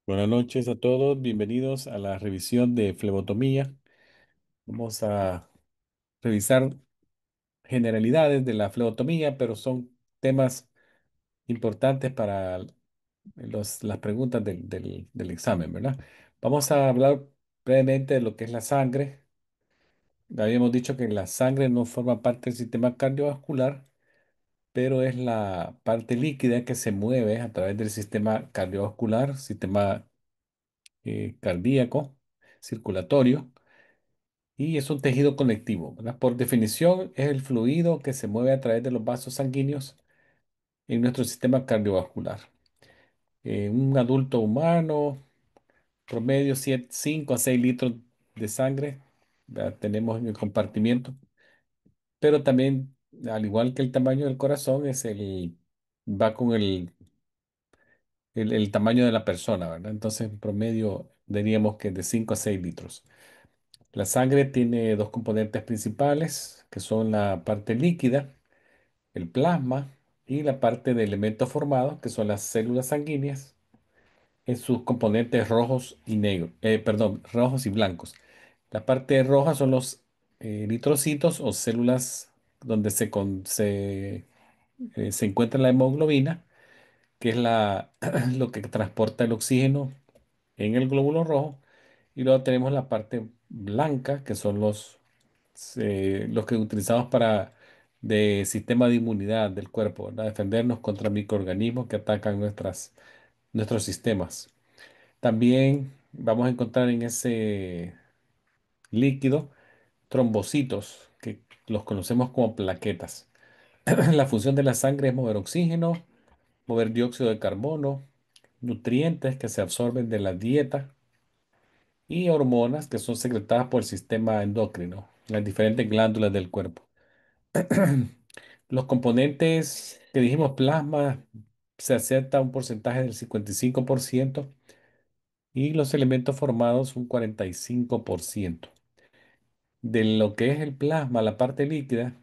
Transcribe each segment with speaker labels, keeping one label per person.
Speaker 1: Buenas noches a todos, bienvenidos a la revisión de flebotomía. Vamos a revisar generalidades de la flebotomía, pero son temas importantes para las preguntas del examen, ¿verdad? Vamos a hablar brevemente de lo que es la sangre. Habíamos dicho que la sangre no forma parte del sistema cardiovascular, pero es la parte líquida que se mueve a través del sistema cardiovascular, sistema cardíaco, circulatorio. Y es un tejido conectivo, ¿verdad? Por definición, es el fluido que se mueve a través de los vasos sanguíneos en nuestro sistema cardiovascular. Un adulto humano, promedio 5 a 6 litros de sangre, ¿verdad? Tenemos en el compartimiento, pero también, al igual que el tamaño del corazón, va con el tamaño de la persona, ¿verdad? Entonces, en promedio, diríamos que de 5 a 6 litros. La sangre tiene dos componentes principales, que son la parte líquida, el plasma, y la parte de elementos formados, que son las células sanguíneas, en sus componentes rojos y negros, perdón, rojos y blancos. La parte roja son los eritrocitos o células donde se encuentra la hemoglobina, que es lo que transporta el oxígeno en el glóbulo rojo. Y luego tenemos la parte blanca, que son los que utilizamos de sistema de inmunidad del cuerpo, ¿verdad? Defendernos contra microorganismos que atacan nuestros sistemas. También vamos a encontrar en ese líquido trombocitos, que los conocemos como plaquetas. La función de la sangre es mover oxígeno, mover dióxido de carbono, nutrientes que se absorben de la dieta y hormonas que son secretadas por el sistema endocrino, las diferentes glándulas del cuerpo. Los componentes que dijimos plasma se acepta un porcentaje del 55% y los elementos formados un 45%. De lo que es el plasma, la parte líquida,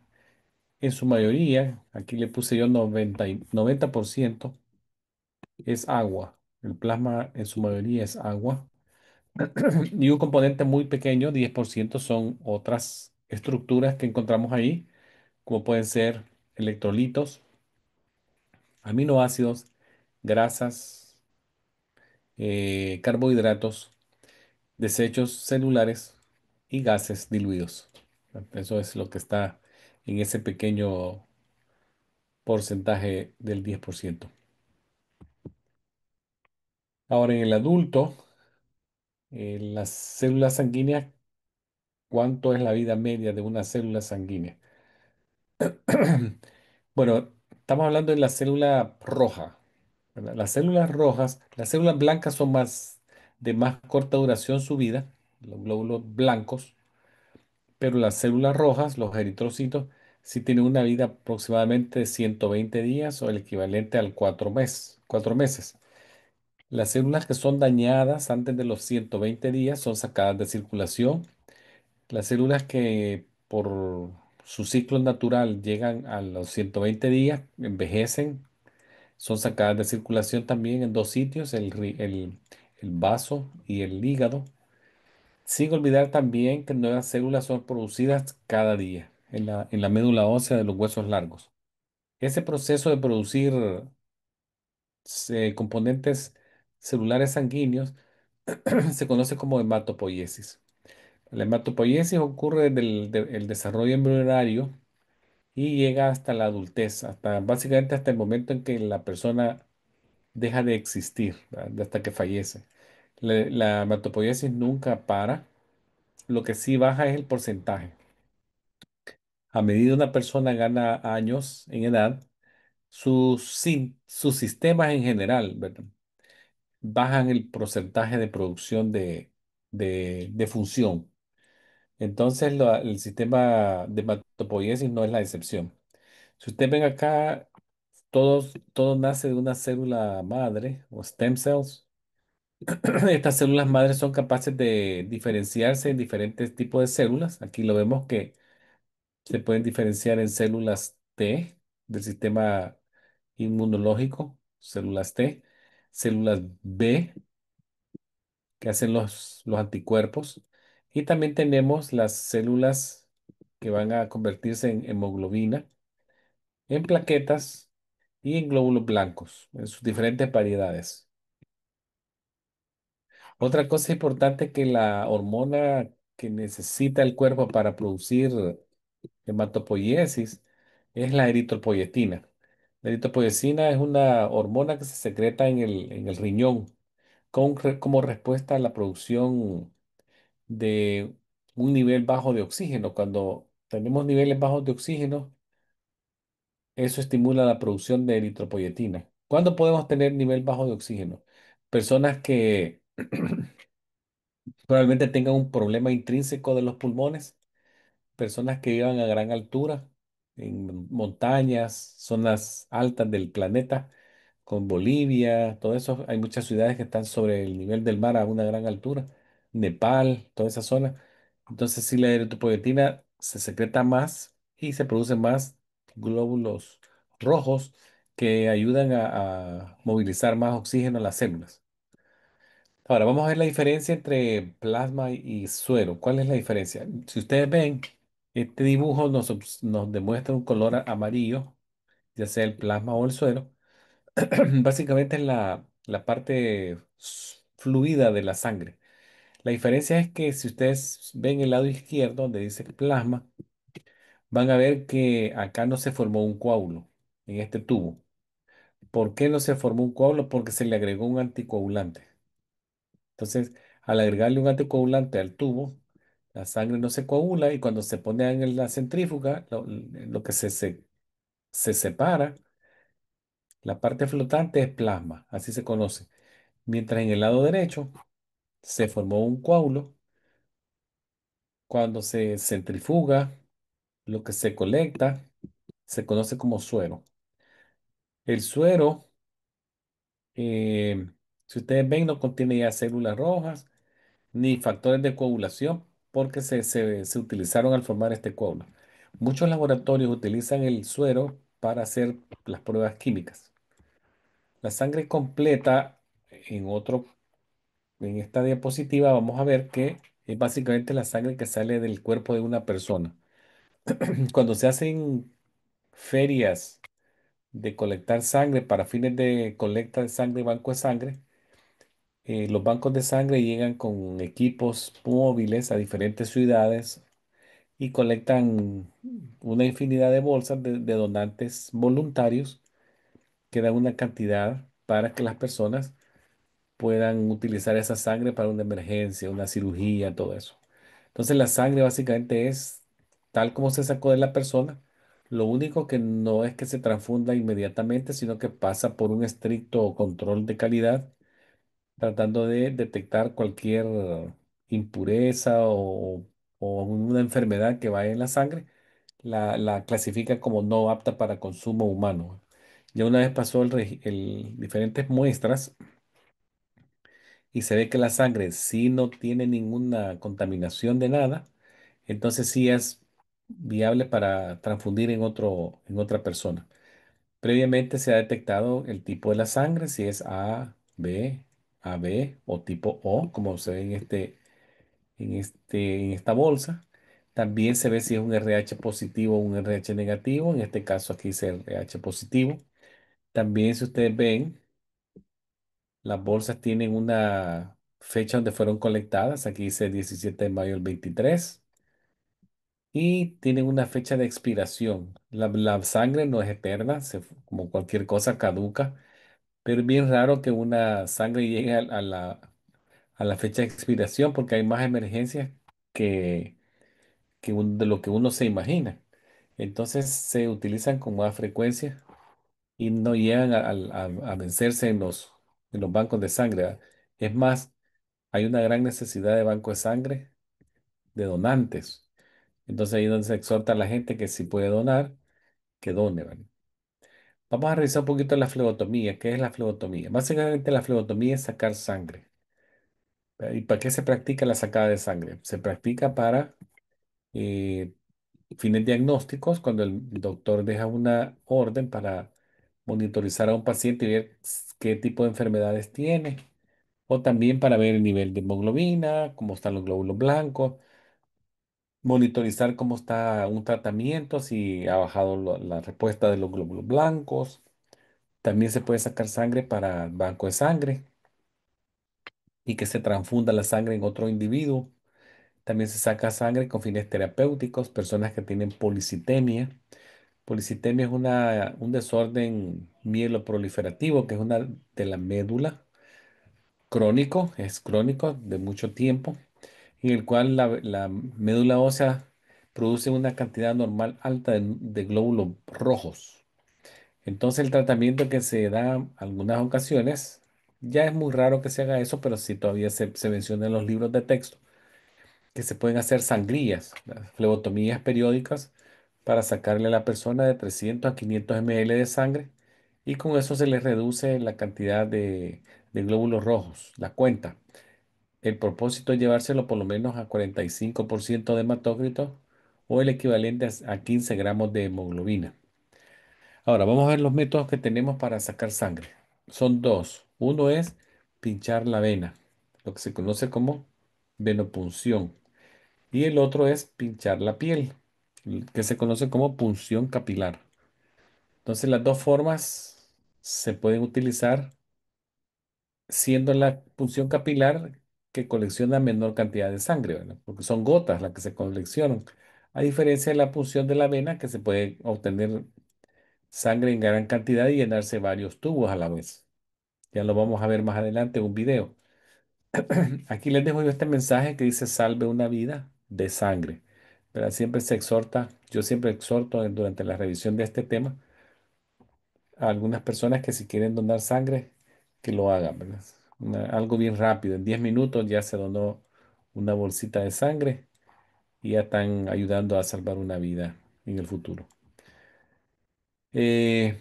Speaker 1: en su mayoría, aquí le puse yo 90%, es agua. El plasma en su mayoría es agua. Y un componente muy pequeño, 10%, son otras estructuras que encontramos ahí, como pueden ser electrolitos, aminoácidos, grasas, carbohidratos, desechos celulares y gases diluidos. Eso es lo que está en ese pequeño porcentaje del 10%. Ahora, en el adulto, las células sanguíneas, ¿cuánto es la vida media de una célula sanguínea? Bueno, estamos hablando de la célula roja, ¿verdad? Las células rojas, las células blancas son de más corta duración su vida, los glóbulos blancos, pero las células rojas, los eritrocitos, sí tienen una vida aproximadamente de 120 días o el equivalente al 4 meses. Las células que son dañadas antes de los 120 días son sacadas de circulación. Las células que por su ciclo natural llegan a los 120 días, envejecen, son sacadas de circulación también en dos sitios, el vaso y el hígado. Sin olvidar también que nuevas células son producidas cada día en la médula ósea de los huesos largos. Ese proceso de producir componentes celulares sanguíneos se conoce como hematopoiesis. La hematopoiesis ocurre desde el desarrollo embrionario y llega hasta la adultez, básicamente hasta el momento en que la persona deja de existir, ¿verdad? Hasta que fallece. La hematopoiesis nunca para, lo que sí baja es el porcentaje. A medida una persona gana años en edad, sus sistemas en general, ¿verdad? Bajan el porcentaje de producción de función. Entonces, el sistema de hematopoiesis no es la excepción. Si usted ven acá, todo nace de una célula madre o stem cells. Estas células madres son capaces de diferenciarse en diferentes tipos de células. Aquí lo vemos que se pueden diferenciar en células T del sistema inmunológico, células T, células B que hacen los anticuerpos. Y también tenemos las células que van a convertirse en hemoglobina, en plaquetas y en glóbulos blancos, en sus diferentes variedades. Otra cosa importante que la hormona que necesita el cuerpo para producir hematopoiesis es la eritropoyetina. La eritropoyetina es una hormona que se secreta en el riñón como respuesta a la producción de un nivel bajo de oxígeno. Cuando tenemos niveles bajos de oxígeno, eso estimula la producción de eritropoyetina. ¿Cuándo podemos tener nivel bajo de oxígeno? Personas que probablemente tengan un problema intrínseco de los pulmones, personas que vivan a gran altura, en montañas, zonas altas del planeta, con Bolivia, todo eso. Hay muchas ciudades que están sobre el nivel del mar a una gran altura. Nepal, toda esa zona. Entonces, si la eritropoyetina se secreta más y se producen más glóbulos rojos que ayudan a movilizar más oxígeno a las células. Ahora, vamos a ver la diferencia entre plasma y suero. ¿Cuál es la diferencia? Si ustedes ven, este dibujo nos demuestra un color amarillo, ya sea el plasma o el suero. Básicamente es la parte fluida de la sangre. La diferencia es que si ustedes ven el lado izquierdo donde dice plasma, van a ver que acá no se formó un coágulo en este tubo. ¿Por qué no se formó un coágulo? Porque se le agregó un anticoagulante. Entonces, al agregarle un anticoagulante al tubo, la sangre no se coagula y cuando se pone en la centrífuga, lo que se separa, la parte flotante es plasma, así se conoce. Mientras en el lado derecho se formó un coágulo, cuando se centrifuga, lo que se colecta se conoce como suero. El suero, eh, si ustedes ven, no contiene ya células rojas ni factores de coagulación porque se utilizaron al formar este coágulo. Muchos laboratorios utilizan el suero para hacer las pruebas químicas. La sangre completa, en otro, en esta diapositiva, vamos a ver que es básicamente la sangre que sale del cuerpo de una persona. Cuando se hacen ferias de colectar sangre para fines de colecta de sangre y banco de sangre, los bancos de sangre llegan con equipos móviles a diferentes ciudades y colectan una infinidad de bolsas de donantes voluntarios que dan una cantidad para que las personas puedan utilizar esa sangre para una emergencia, una cirugía, todo eso. Entonces la sangre básicamente es tal como se sacó de la persona. Lo único que no es que se transfunda inmediatamente, sino que pasa por un estricto control de calidad, tratando de detectar cualquier impureza o una enfermedad que vaya en la sangre, la clasifica como no apta para consumo humano. Ya una vez pasó diferentes muestras y se ve que la sangre sí no tiene ninguna contaminación de nada, entonces sí es viable para transfundir en otra persona. Previamente se ha detectado el tipo de la sangre, si es AB o tipo O, como se ve en esta bolsa. También se ve si es un RH positivo o un RH negativo. En este caso aquí es RH positivo. También si ustedes ven, las bolsas tienen una fecha donde fueron colectadas. Aquí dice 17 de mayo del 23. Y tienen una fecha de expiración. La sangre no es eterna, como cualquier cosa caduca. Pero es bien raro que una sangre llegue a la fecha de expiración porque hay más emergencias que, de lo que uno se imagina. Entonces se utilizan con más frecuencia y no llegan a vencerse en los bancos de sangre. ¿Verdad? Es más, hay una gran necesidad de banco de sangre de donantes. Entonces ahí es donde se exhorta a la gente que si puede donar, que done. ¿Vale? Vamos a revisar un poquito la flebotomía. ¿Qué es la flebotomía? Básicamente la flebotomía es sacar sangre. ¿Y para qué se practica la sacada de sangre? Se practica para eh, fines diagnósticos, cuando el doctor deja una orden para monitorizar a un paciente y ver qué tipo de enfermedades tiene o también para ver el nivel de hemoglobina, cómo están los glóbulos blancos, monitorizar cómo está un tratamiento, si ha bajado la respuesta de los glóbulos blancos. También se puede sacar sangre para banco de sangre y que se transfunda la sangre en otro individuo. También se saca sangre con fines terapéuticos, personas que tienen policitemia. Policitemia es un desorden mieloproliferativo, que es una de la médula, crónico, es crónico de mucho tiempo, en el cual la médula ósea produce una cantidad normal alta de glóbulos rojos. Entonces el tratamiento que se da en algunas ocasiones, ya es muy raro que se haga eso, pero sí todavía se menciona en los libros de texto, que se pueden hacer sangrías, las flebotomías periódicas, para sacarle a la persona de 300 a 500 ml de sangre y con eso se le reduce la cantidad de glóbulos rojos, la cuenta. El propósito es llevárselo por lo menos a 45% de hematócrito o el equivalente a 15 gramos de hemoglobina. Ahora, vamos a ver los métodos que tenemos para sacar sangre. Son dos. Uno es pinchar la vena, lo que se conoce como venopunción. Y el otro es pinchar la piel, que se conoce como punción capilar. Entonces, las dos formas se pueden utilizar, siendo la punción capilar que colecciona menor cantidad de sangre, ¿verdad? Porque son gotas las que se coleccionan. A diferencia de la punción de la vena, que se puede obtener sangre en gran cantidad y llenarse varios tubos a la vez. Ya lo vamos a ver más adelante en un video. Aquí les dejo yo este mensaje que dice salve una vida de sangre. ¿Verdad? Siempre se exhorta, yo siempre exhorto durante la revisión de este tema a algunas personas que si quieren donar sangre, que lo hagan, ¿verdad? Algo bien rápido, en 10 minutos ya se donó una bolsita de sangre y ya están ayudando a salvar una vida en el futuro. Eh,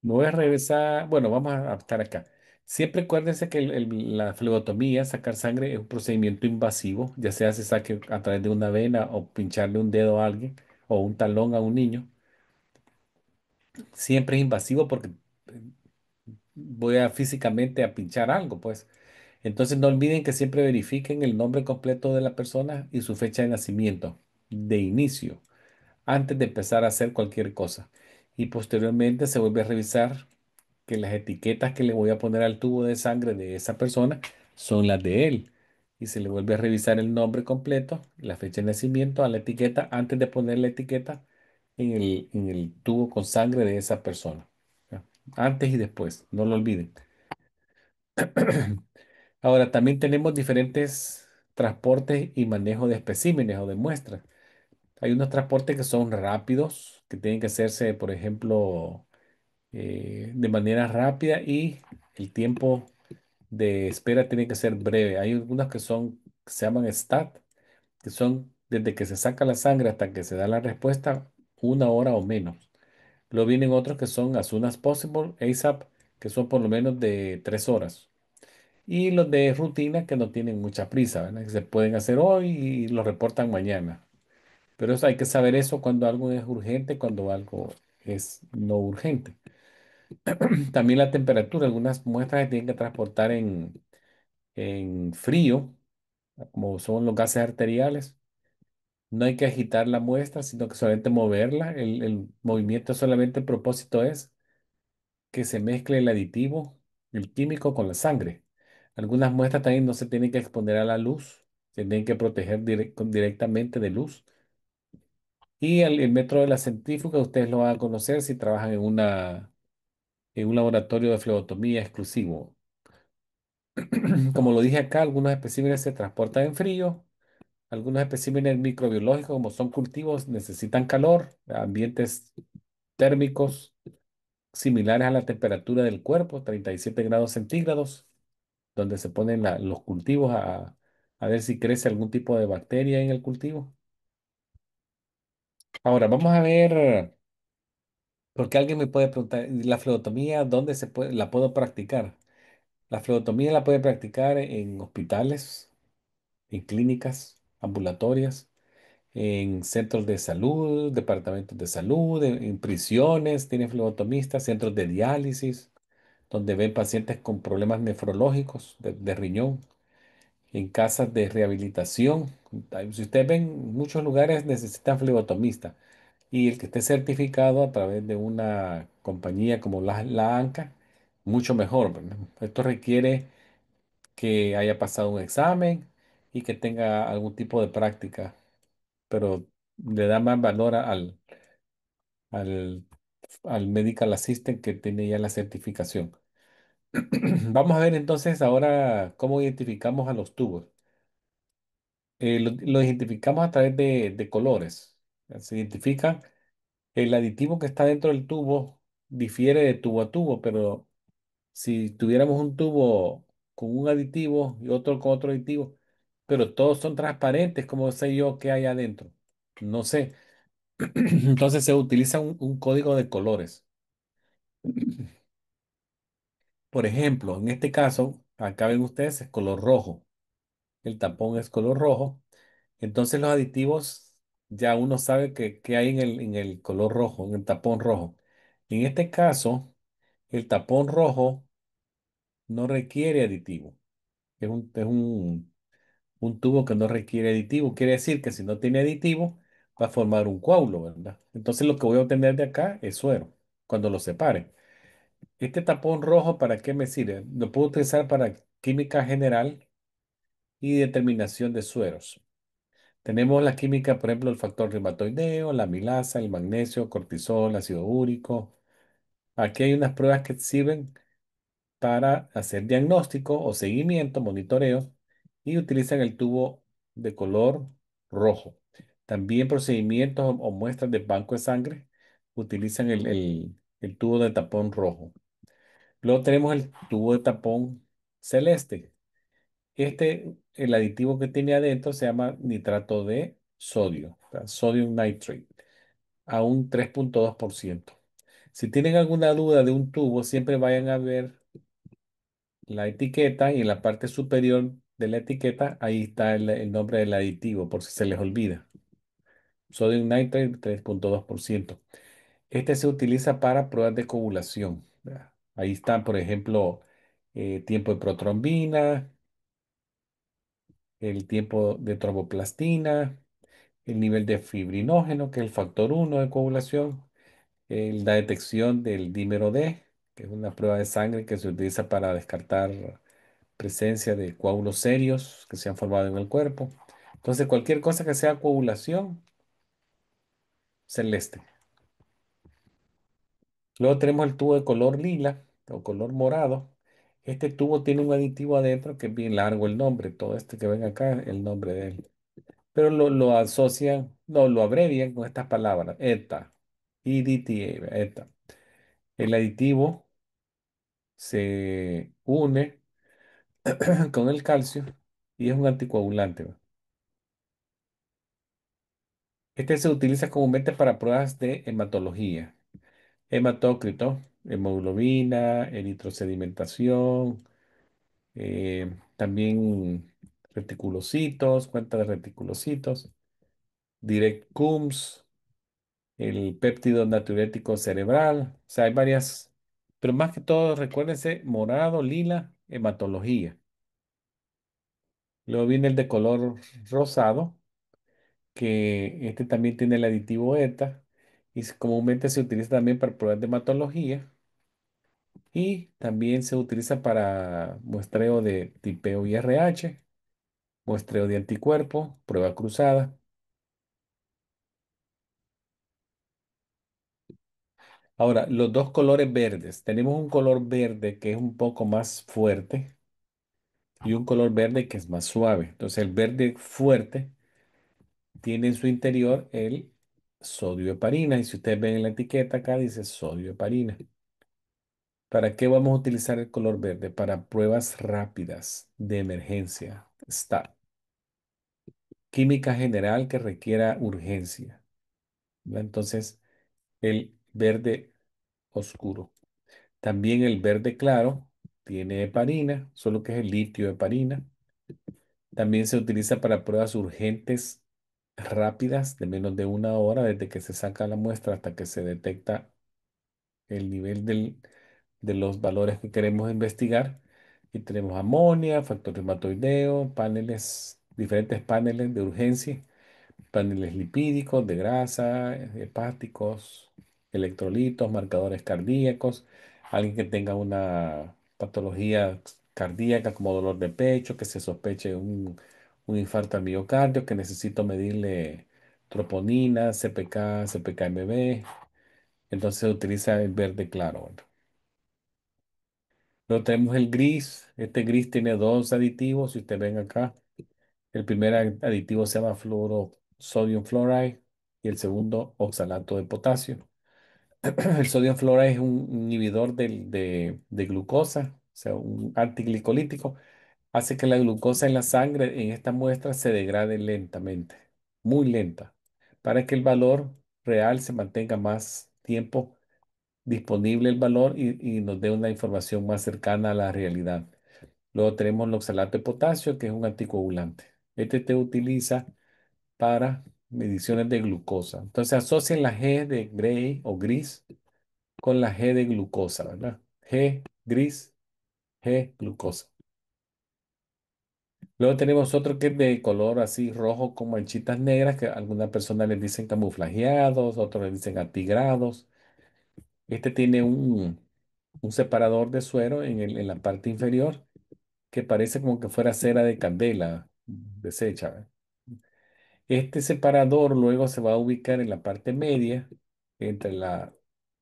Speaker 1: Me voy a regresar. Bueno, vamos a estar acá. Siempre acuérdense que la flebotomía, sacar sangre, es un procedimiento invasivo, ya sea se saque a través de una vena o pincharle un dedo a alguien o un talón a un niño. Siempre es invasivo porque voy a físicamente a pinchar algo, pues. Entonces no olviden que siempre verifiquen el nombre completo de la persona y su fecha de nacimiento, de inicio, antes de empezar a hacer cualquier cosa. Y posteriormente se vuelve a revisar que las etiquetas que le voy a poner al tubo de sangre de esa persona son las de él. Y se le vuelve a revisar el nombre completo, la fecha de nacimiento a la etiqueta antes de poner la etiqueta en el tubo con sangre de esa persona. ¿Ya? Antes y después, no lo olviden. Ahora, también tenemos diferentes transportes y manejo de especímenes o de muestras. Hay unos transportes que son rápidos, que tienen que hacerse, por ejemplo, de manera rápida y el tiempo de espera tiene que ser breve. Hay algunas que se llaman STAT, que son desde que se saca la sangre hasta que se da la respuesta, 1 hora o menos. Luego vienen otros que son as soon as possible, ASAP, que son por lo menos de 3 horas. Y los de rutina que no tienen mucha prisa, ¿verdad? Que se pueden hacer hoy y los reportan mañana. Pero eso hay que saber eso cuando algo es urgente, cuando algo es no urgente. También la temperatura, algunas muestras se tienen que transportar en frío, como son los gases arteriales. No hay que agitar la muestra, sino que solamente moverla. El movimiento solamente, el propósito es que se mezcle el aditivo, el químico con la sangre. Algunas muestras también no se tienen que exponer a la luz, se tienen que proteger directamente de luz. Y el método de la centrífuga, ustedes lo van a conocer si trabajan en un laboratorio de flebotomía exclusivo. Como lo dije acá, algunos especímenes se transportan en frío, algunos especímenes microbiológicos, como son cultivos, necesitan calor, ambientes térmicos similares a la temperatura del cuerpo, 37 grados centígrados, donde se ponen los cultivos a ver si crece algún tipo de bacteria en el cultivo. Ahora, vamos a ver, porque alguien me puede preguntar, ¿y la flebotomía dónde la puedo practicar? La flebotomía la puede practicar en hospitales, en clínicas ambulatorias, en centros de salud, departamentos de salud, en prisiones, tienen flebotomistas, centros de diálisis. donde ven pacientes con problemas nefrológicos de riñón, en casas de rehabilitación. Si ustedes ven, muchos lugares necesitan flebotomista y el que esté certificado a través de una compañía como la ANCA, mucho mejor, ¿verdad? Esto requiere que haya pasado un examen y que tenga algún tipo de práctica, pero le da más valor al, al medical assistant que tiene ya la certificación. Vamos a ver entonces ahora cómo identificamos a los tubos. Lo identificamos a través de colores. Se identifica el aditivo que está dentro del tubo, difiere de tubo a tubo, pero si tuviéramos un tubo con un aditivo y otro con otro aditivo, pero todos son transparentes, ¿cómo sé yo qué hay adentro? No sé. Entonces se utiliza un código de colores. Por ejemplo, en este caso, acá ven ustedes, es color rojo. El tapón es color rojo. Entonces los aditivos, ya uno sabe que hay en el color rojo, en el tapón rojo. En este caso, el tapón rojo no requiere aditivo. Es un tubo que no requiere aditivo. Quiere decir que si no tiene aditivo, va a formar un coágulo, ¿verdad? Entonces lo que voy a obtener de acá es suero, cuando lo separe. Este tapón rojo, ¿para qué me sirve? Lo puedo utilizar para química general y determinación de sueros. Tenemos la química, por ejemplo, el factor reumatoideo, la amilasa, el magnesio, cortisol, ácido úrico. Aquí hay unas pruebas que sirven para hacer diagnóstico o seguimiento, monitoreo, y utilizan el tubo de color rojo. También procedimientos o muestras de banco de sangre utilizan el tubo de tapón rojo. Luego tenemos el tubo de tapón celeste. El aditivo que tiene adentro se llama nitrato de sodio, o sea, sodium nitrate, a un 3,2%. Si tienen alguna duda de un tubo, siempre vayan a ver la etiqueta y en la parte superior de la etiqueta, ahí está el nombre del aditivo, por si se les olvida. Sodium nitrate, 3,2%. Este se utiliza para pruebas de coagulación. ¿Verdad? Ahí están, por ejemplo, tiempo de protrombina, el tiempo de tromboplastina, el nivel de fibrinógeno, que es el factor 1 de coagulación, la detección del dímero D, que es una prueba de sangre que se utiliza para descartar presencia de coágulos serios que se han formado en el cuerpo. Entonces, cualquier cosa que sea coagulación, celeste. Luego tenemos el tubo de color lila o color morado. Este tubo tiene un aditivo adentro que es bien largo el nombre. Todo este que ven acá, el nombre de él. Pero lo asocian, no, lo abrevian con estas palabras, ETA, EDTA, ETA. El aditivo se une con el calcio y es un anticoagulante. ¿Va? Este se utiliza comúnmente para pruebas de hematología, hematócrito, hemoglobina, eritrosedimentación, también reticulocitos, cuenta de reticulocitos, direct CUMS, el péptido natriurético cerebral. O sea, hay varias, pero más que todo, recuérdense, morado, lila, hematología. Luego viene el de color rosado, que este también tiene el aditivo ETA y comúnmente se utiliza también para pruebas de hematología y también se utiliza para muestreo de tipeo IRH, muestreo de anticuerpo, prueba cruzada. Ahora, los dos colores verdes. Tenemos un color verde que es un poco más fuerte y un color verde que es más suave. Entonces, el verde fuerte tiene en su interior el sodio heparina. Y si ustedes ven en la etiqueta acá, dice sodio heparina. ¿Para qué vamos a utilizar el color verde? Para pruebas rápidas de emergencia. Está. Química general que requiera urgencia. ¿Verdad? Entonces, el verde oscuro. También el verde claro tiene heparina, solo que es el litio heparina. También se utiliza para pruebas urgentes rápidas de menos de una hora desde que se saca la muestra hasta que se detecta el nivel de los valores que queremos investigar. Y tenemos amonia, factor reumatoideo, paneles, diferentes paneles de urgencia, paneles lipídicos, de grasa, hepáticos, electrolitos, marcadores cardíacos, alguien que tenga una patología cardíaca como dolor de pecho, que se sospeche un infarto al miocardio, que necesito medirle troponina, CPK, CPK-MB, entonces se utiliza el verde claro. ¿Verdad? Luego tenemos el gris, este gris tiene dos aditivos, si ustedes ven acá. El primer aditivo se llama fluoro sodium fluoride y el segundo oxalato de potasio. El sodium fluoride es un inhibidor de glucosa, o sea, un antiglicolítico. Hace que la glucosa en la sangre en esta muestra se degrade lentamente, muy lenta, para que el valor real se mantenga más tiempo disponible el valor y nos dé una información más cercana a la realidad. Luego tenemos el oxalato de potasio, que es un anticoagulante. Este te utiliza para mediciones de glucosa. Entonces asocian la G de gray o gris con la G de glucosa, ¿verdad? G gris, G glucosa. Luego tenemos otro que es de color así rojo con manchitas negras, que algunas personas les dicen camuflajeados, otros les dicen atigrados. Este tiene un separador de suero en la parte inferior que parece como que fuera cera de candela deshecha. ¿Verdad? Este separador luego se va a ubicar en la parte media entre la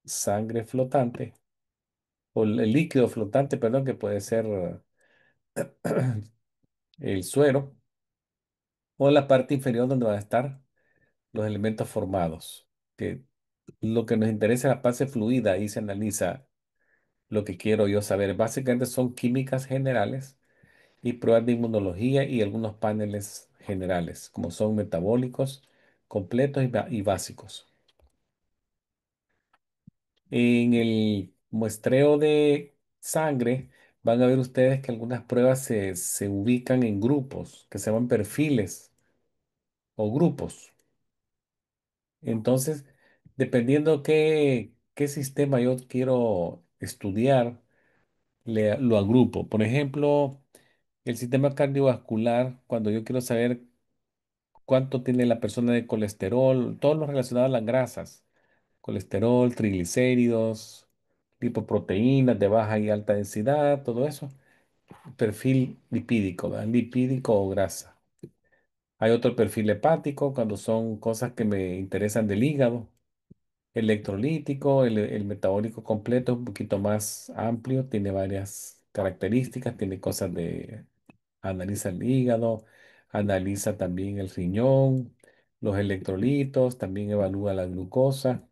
Speaker 1: sangre flotante o el líquido flotante, perdón, que puede ser el suero, o la parte inferior donde van a estar los elementos formados. Que lo que nos interesa es la fase fluida, ahí se analiza lo que quiero yo saber. Básicamente son químicas generales y pruebas de inmunología y algunos paneles generales, como son metabólicos, completos y básicos. En el muestreo de sangre van a ver ustedes que algunas pruebas se ubican en grupos, que se llaman perfiles o grupos. Entonces, dependiendo qué sistema yo quiero estudiar, lo agrupo. Por ejemplo, el sistema cardiovascular, cuando yo quiero saber cuánto tiene la persona de colesterol, todo lo relacionado a las grasas, colesterol, triglicéridos, lipoproteínas de baja y alta densidad, todo eso, perfil lipídico, ¿verdad? Lipídico o grasa. Hay otro perfil hepático cuando son cosas que me interesan del hígado. Electrolítico, el metabólico completo es un poquito más amplio, tiene varias características, tiene cosas de, analiza el hígado, analiza también el riñón, los electrolitos, también evalúa la glucosa.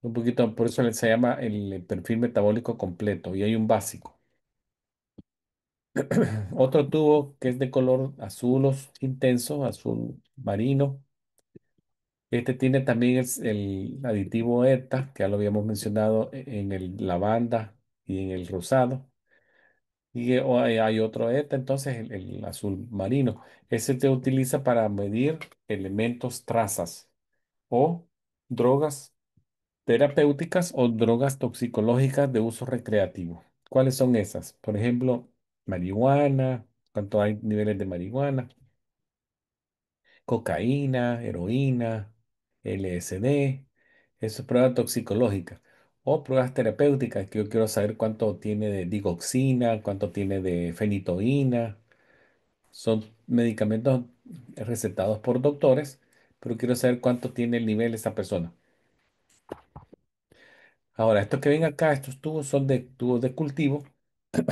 Speaker 1: Un poquito, por eso se llama el perfil metabólico completo y hay un básico. Otro tubo que es de color azul intenso, azul marino. Este tiene también el aditivo ETA, que ya lo habíamos mencionado en el lavanda y en el rosado. Y hay otro ETA, entonces el azul marino. Ese se utiliza para medir elementos trazas o drogas terapéuticas o drogas toxicológicas de uso recreativo. ¿Cuáles son esas? Por ejemplo, marihuana, cuánto hay niveles de marihuana, cocaína, heroína, LSD, eso es prueba toxicológica. O pruebas terapéuticas, que yo quiero saber cuánto tiene de digoxina, cuánto tiene de fenitoína. Son medicamentos recetados por doctores, pero quiero saber cuánto tiene el nivel esa persona. Ahora, estos que ven acá, estos tubos son de tubos de cultivo,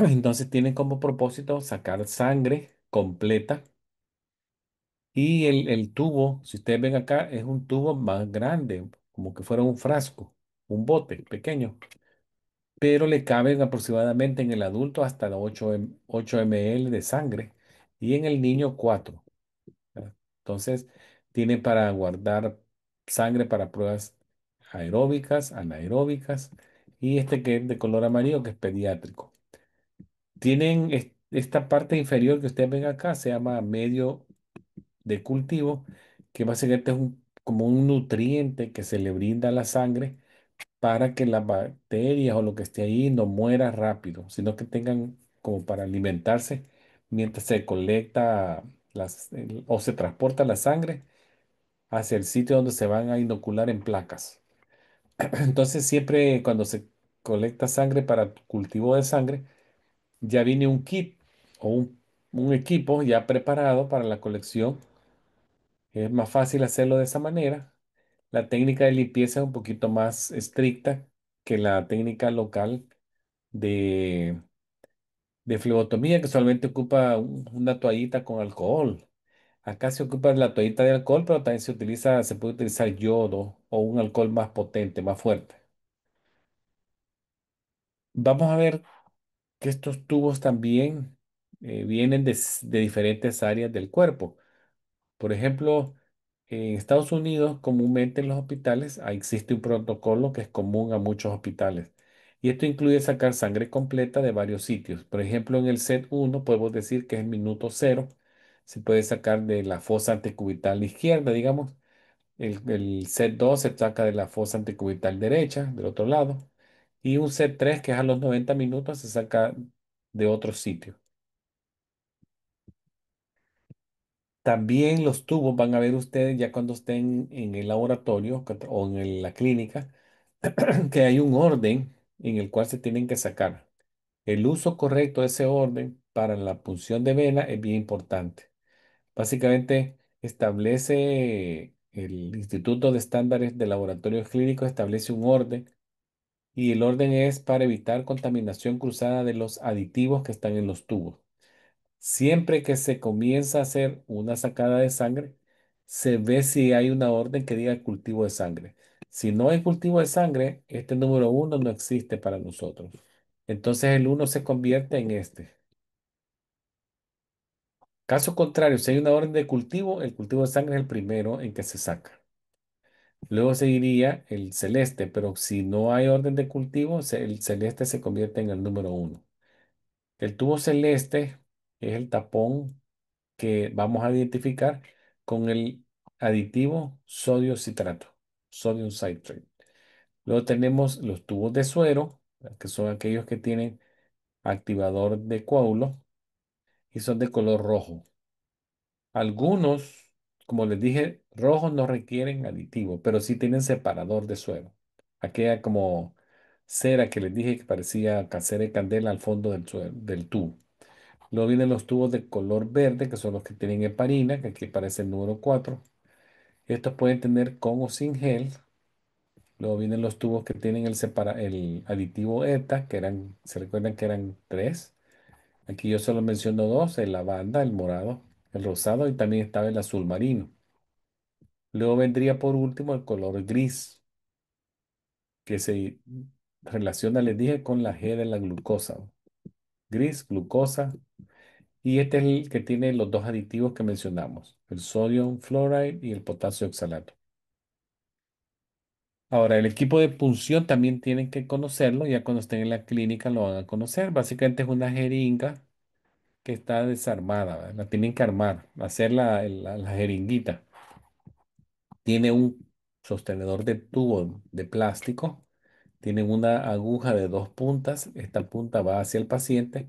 Speaker 1: entonces tienen como propósito sacar sangre completa y el tubo, si ustedes ven acá, es un tubo más grande, como que fuera un frasco, un bote pequeño, pero le caben aproximadamente en el adulto hasta 8 ml de sangre y en el niño 4. ¿Verdad? Entonces, tiene para guardar sangre para pruebas aeróbicas, anaeróbicas y este que es de color amarillo que es pediátrico. Tienen esta parte inferior que ustedes ven acá, se llama medio de cultivo, que básicamente es como un nutriente que se le brinda a la sangre para que las bacterias o lo que esté ahí no muera rápido, sino que tengan como para alimentarse mientras se colecta o se transporta la sangre hacia el sitio donde se van a inocular en placas. Entonces, siempre cuando se colecta sangre para cultivo de sangre, ya viene un kit o un equipo ya preparado para la colección. Es más fácil hacerlo de esa manera. La técnica de limpieza es un poquito más estricta que la técnica local de, de flebotomía, que solamente ocupa una toallita con alcohol. Acá se ocupa la toallita de alcohol, pero también se puede utilizar yodo o un alcohol más potente, más fuerte. Vamos a ver que estos tubos también vienen de diferentes áreas del cuerpo. Por ejemplo, en Estados Unidos, comúnmente en los hospitales, existe un protocolo que es común a muchos hospitales. Y esto incluye sacar sangre completa de varios sitios. Por ejemplo, en el set 1 podemos decir que es el minuto cero. Se puede sacar de la fosa antecubital izquierda, digamos. El set 2 se saca de la fosa antecubital derecha, del otro lado. Y un set 3 que es a los 90 minutos, se saca de otro sitio. También los tubos van a ver ustedes ya cuando estén en el laboratorio o en la clínica, que hay un orden en el cual se tienen que sacar. El uso correcto de ese orden para la punción de vena es bien importante. Básicamente establece el Instituto de Estándares de Laboratorios Clínicos, establece un orden y el orden es para evitar contaminación cruzada de los aditivos que están en los tubos. Siempre que se comienza a hacer una sacada de sangre, se ve si hay una orden que diga cultivo de sangre. Si no hay cultivo de sangre, este número uno no existe para nosotros. Entonces el uno se convierte en este. Caso contrario, si hay una orden de cultivo, el cultivo de sangre es el primero en que se saca. Luego seguiría el celeste, pero si no hay orden de cultivo, el celeste se convierte en el número uno. El tubo celeste es el tapón que vamos a identificar con el aditivo sodio citrato, sodium citrate. Luego tenemos los tubos de suero, que son aquellos que tienen activador de coágulo y son de color rojo. Algunos, como les dije, rojos no requieren aditivo, pero sí tienen separador de suero. Aquella como cera que les dije que parecía cera de candela al fondo del tubo. Luego vienen los tubos de color verde, que son los que tienen heparina, que aquí aparece el número 4. Estos pueden tener con o sin gel. Luego vienen los tubos que tienen el aditivo ETA, se recuerdan que eran tres. Aquí yo solo menciono dos, el lavanda, el morado, el rosado y también estaba el azul marino. Luego vendría por último el color gris, que se relaciona, les dije, con la G de la glucosa. Gris, glucosa. Y este es el que tiene los dos aditivos que mencionamos, el sodium fluoride y el potasio oxalato. Ahora, el equipo de punción también tienen que conocerlo, ya cuando estén en la clínica lo van a conocer. Básicamente es una jeringa que está desarmada, ¿verdad? La tienen que armar, hacer la jeringuita. Tiene un sostenedor de tubo de plástico, tiene una aguja de dos puntas, esta punta va hacia el paciente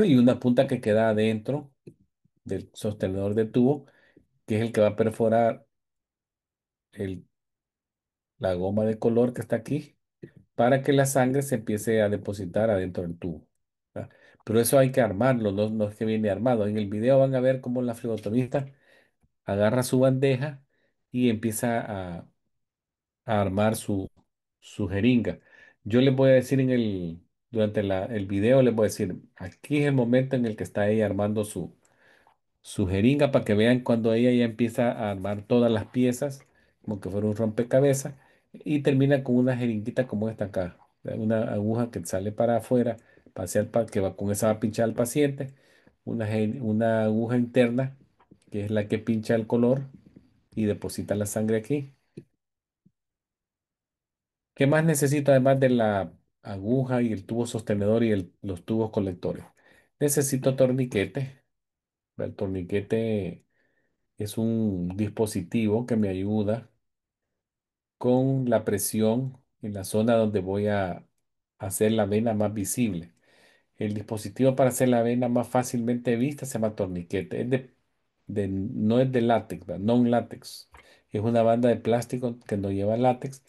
Speaker 1: y una punta que queda adentro del sostenedor de tubo, que es el que va a perforar el- la goma de color que está aquí para que la sangre se empiece a depositar adentro del tubo. ¿Verdad? Pero eso hay que armarlo, no es que viene armado. En el video van a ver cómo la flebotomista agarra su bandeja y empieza a armar su jeringa. Yo les voy a decir durante el video, les voy a decir, aquí es el momento en el que está ella armando su jeringa para que vean cuando ella ya empieza a armar todas las piezas, como que fuera un rompecabezas, y termina con una jeringuita como esta acá, una aguja que sale para afuera, que va, con esa va a pinchar al paciente, una aguja interna, que es la que pincha el color y deposita la sangre aquí. ¿Qué más necesito además de la aguja y el tubo sostenedor y los tubos colectores? Necesito torniquete. El torniquete es un dispositivo que me ayuda con la presión en la zona donde voy a hacer la vena más visible. El dispositivo para hacer la vena más fácilmente vista se llama torniquete. No es de látex, ¿verdad? No un látex. Es una banda de plástico que no lleva látex.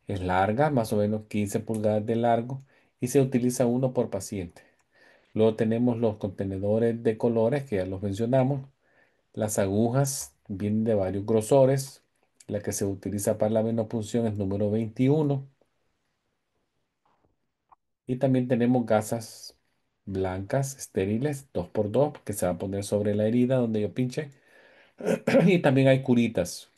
Speaker 1: Es larga, más o menos 15 pulgadas de largo y se utiliza uno por paciente. Luego tenemos los contenedores de colores que ya los mencionamos. Las agujas vienen de varios grosores. La que se utiliza para la venopunción es número 21. Y también tenemos gasas blancas, estériles, 2x2 que se va a poner sobre la herida donde yo pinche. Y también hay curitas.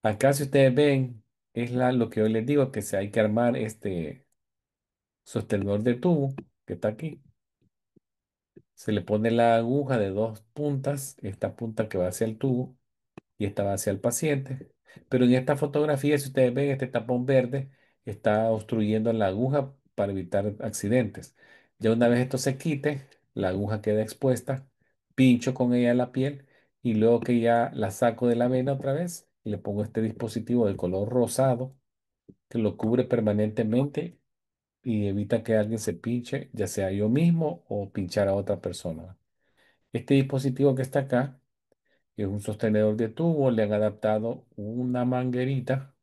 Speaker 1: Acá, si ustedes ven, es lo que yo les digo, que se hay que armar este sostenedor de tubo que está aquí. Se le pone la aguja de dos puntas, esta punta que va hacia el tubo y esta va hacia el paciente. Pero en esta fotografía, si ustedes ven, este tapón verde está obstruyendo la aguja para evitar accidentes. Ya una vez esto se quite, la aguja queda expuesta, pincho con ella la piel y luego que ya la saco de la vena otra vez, le pongo este dispositivo de color rosado que lo cubre permanentemente y evita que alguien se pinche, ya sea yo mismo o pinchar a otra persona. Este dispositivo que está acá es un sostenedor de tubo, le han adaptado una manguerita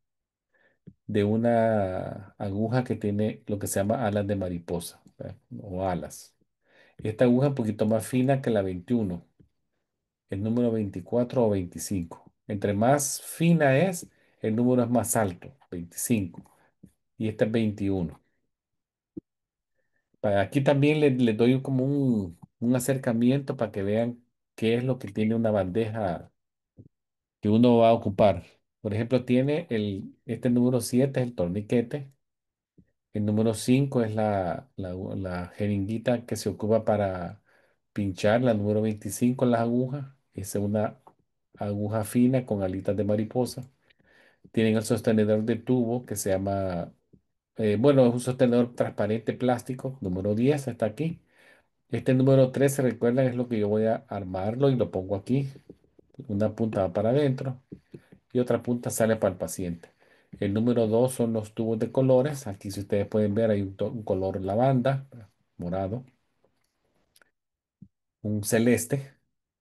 Speaker 1: de una aguja que tiene lo que se llama alas de mariposa, ¿verdad? O alas. Esta aguja es un poquito más fina que la 21, el número 24 o 25. Entre más fina es, el número es más alto, 25. Y esta es 21. Aquí también les doy como un acercamiento para que vean qué es lo que tiene una bandeja que uno va a ocupar. Por ejemplo, tiene este número 7 es el torniquete. El número 5 es la jeringuita que se ocupa para pinchar. La número 25 las agujas. Es una aguja fina con alitas de mariposa. Tienen el sostenedor de tubo que se llama, bueno, es un sostenedor transparente plástico. Número 10 está aquí. Este número 13, recuerdan, es lo que yo voy a armarlo y lo pongo aquí. Una punta va para adentro y otra punta sale para el paciente. El número 2 son los tubos de colores. Aquí, si ustedes pueden ver, hay un color lavanda, morado, un celeste,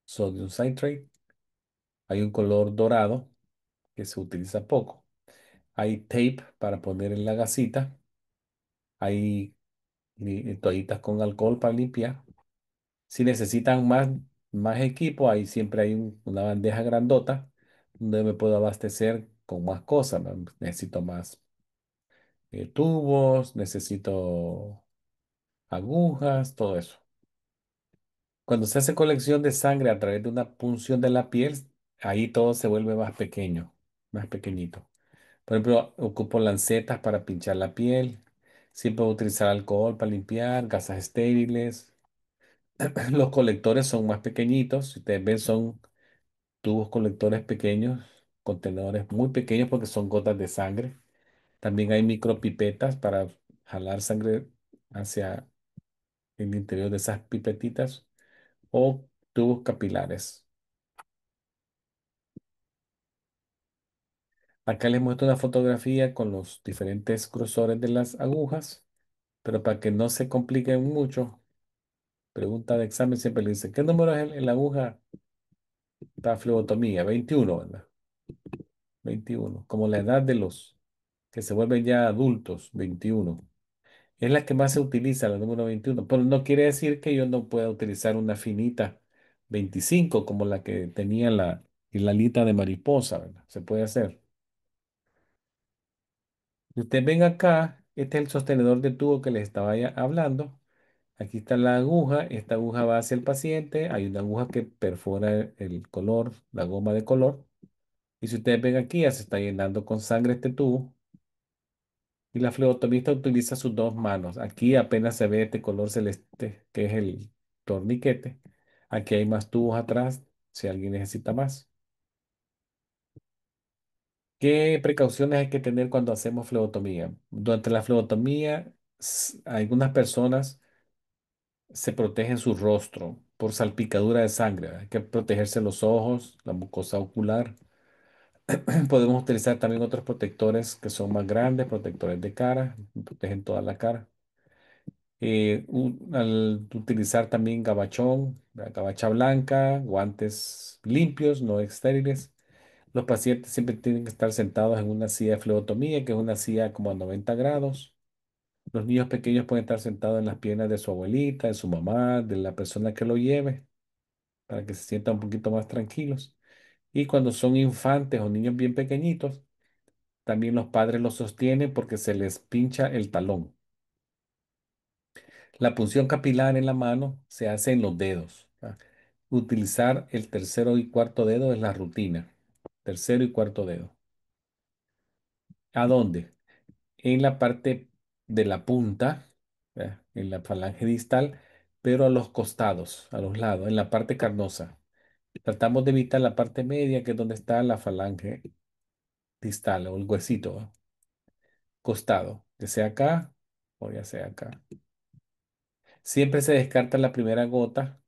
Speaker 1: sodium citrate. Hay un color dorado que se utiliza poco. Hay tape para poner en la gasita. Hay toallitas con alcohol para limpiar. Si necesitan más equipo, ahí siempre hay una bandeja grandota donde me puedo abastecer con más cosas, ¿no? Necesito más tubos, necesito agujas, todo eso. Cuando se hace colección de sangre a través de una punción de la piel, ahí todo se vuelve más pequeño, más pequeñito. Por ejemplo, ocupo lancetas para pinchar la piel. Siempre voy a utilizar alcohol para limpiar, gasas estériles. Los colectores son más pequeñitos. Si ustedes ven, son tubos colectores pequeños, contenedores muy pequeños porque son gotas de sangre. También hay micropipetas para jalar sangre hacia el interior de esas pipetitas o tubos capilares. Acá les muestro una fotografía con los diferentes grosores de las agujas, pero para que no se compliquen mucho, pregunta de examen siempre le dice, ¿qué número es la aguja? Está flebotomía, 21, ¿verdad? 21, como la edad de los que se vuelven ya adultos, 21. Es la que más se utiliza, la número 21, pero no quiere decir que yo no pueda utilizar una finita 25 como la que tenía la alita de mariposa, ¿verdad? Se puede hacer. Si ustedes ven acá, este es el sostenedor de tubo que les estaba ya hablando. Aquí está la aguja, esta aguja va hacia el paciente, hay una aguja que perfora el color, la goma de color. Y si ustedes ven aquí, ya se está llenando con sangre este tubo. Y la flebotomista utiliza sus dos manos. Aquí apenas se ve este color celeste, que es el torniquete. Aquí hay más tubos atrás, si alguien necesita más. ¿Qué precauciones hay que tener cuando hacemos flebotomía? Durante la flebotomía, algunas personas se protegen su rostro por salpicadura de sangre. Hay que protegerse los ojos, la mucosa ocular. Podemos utilizar también otros protectores que son más grandes, protectores de cara, protegen toda la cara. Al utilizar también gabachón, la gabacha blanca, guantes limpios, no estériles. Los pacientes siempre tienen que estar sentados en una silla de flebotomía, que es una silla como a 90 grados. Los niños pequeños pueden estar sentados en las piernas de su abuelita, de su mamá, de la persona que lo lleve, para que se sientan un poquito más tranquilos. Y cuando son infantes o niños bien pequeñitos, también los padres los sostienen porque se les pincha el talón. La punción capilar en la mano se hace en los dedos. Utilizar el tercero y cuarto dedo es la rutina. Tercero y cuarto dedo. ¿A dónde? En la parte de la punta, en la falange distal, pero a los costados, a los lados, en la parte carnosa. Tratamos de evitar la parte media, que es donde está la falange distal o el huesito, ¿va? Costado, ya sea acá o ya sea acá. Siempre se descarta la primera gota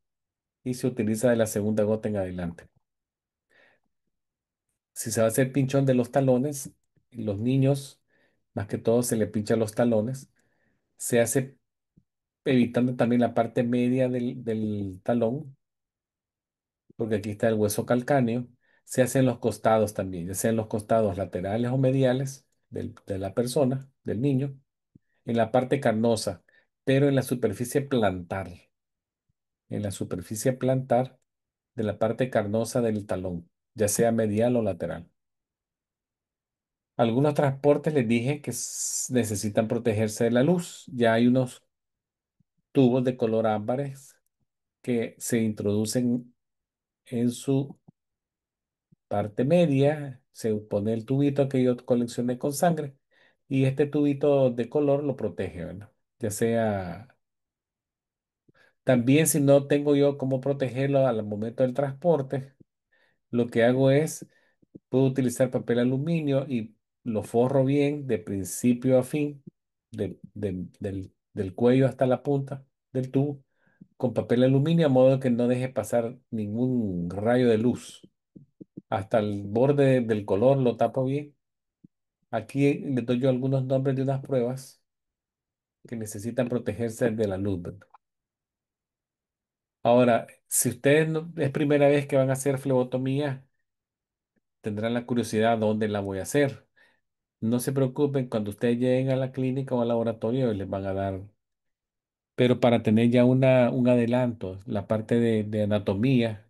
Speaker 1: y se utiliza de la segunda gota en adelante. Si se va a hacer pinchón de los talones, los niños, más que todo, se le pincha los talones. Se hace evitando también la parte media del talón, porque aquí está el hueso calcáneo. Se hace en los costados también, ya sea en los costados laterales o mediales de la persona, del niño, en la parte carnosa, pero en la superficie plantar, en la superficie plantar de la parte carnosa del talón, ya sea medial o lateral. Algunos transportes les dije que necesitan protegerse de la luz. Ya hay unos tubos de color ámbares que se introducen en su parte media. Se pone el tubito que yo coleccioné con sangre y este tubito de color lo protege, ¿verdad? Ya sea también si no tengo yo cómo protegerlo al momento del transporte, lo que hago es puedo utilizar papel aluminio y lo forro bien de principio a fin, del cuello hasta la punta del tubo, con papel aluminio, a modo que no deje pasar ningún rayo de luz. Hasta el borde del color lo tapo bien. Aquí les doy yo algunos nombres de unas pruebas que necesitan protegerse de la luz, ¿verdad? Ahora, si ustedes es primera vez que van a hacer flebotomía, tendrán la curiosidad dónde la voy a hacer. No se preocupen, cuando ustedes lleguen a la clínica o al laboratorio les van a dar, pero para tener ya un adelanto, la parte de anatomía,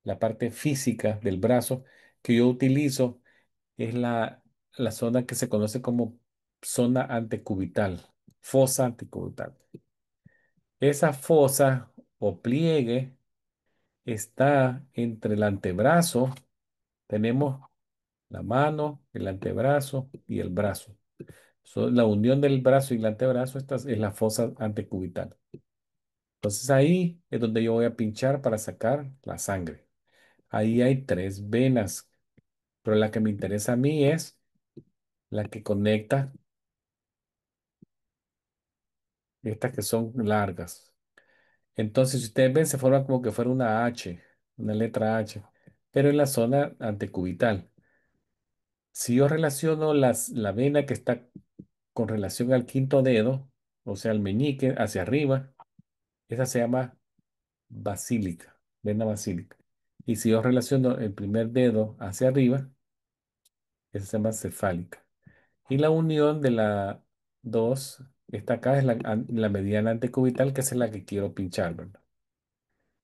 Speaker 1: la parte física del brazo que yo utilizo es la zona que se conoce como zona antecubital, fosa antecubital. Esa fosa o pliegue está entre el antebrazo, tenemos la mano, el antebrazo y el brazo. La unión del brazo y el antebrazo, esta es la fosa antecubital. Entonces ahí es donde yo voy a pinchar para sacar la sangre. Ahí hay tres venas, pero la que me interesa a mí es la que conecta estas que son largas. Entonces, si ustedes ven, se forma como que fuera una H, una letra H, pero en la zona antecubital. Si yo relaciono la vena que está con relación al quinto dedo, o sea, el meñique hacia arriba, esa se llama basílica, vena basílica. Y si yo relaciono el primer dedo hacia arriba, esa se llama cefálica. Y la unión de la dos, esta acá es la mediana antecubital, que es la que quiero pinchar, ¿verdad?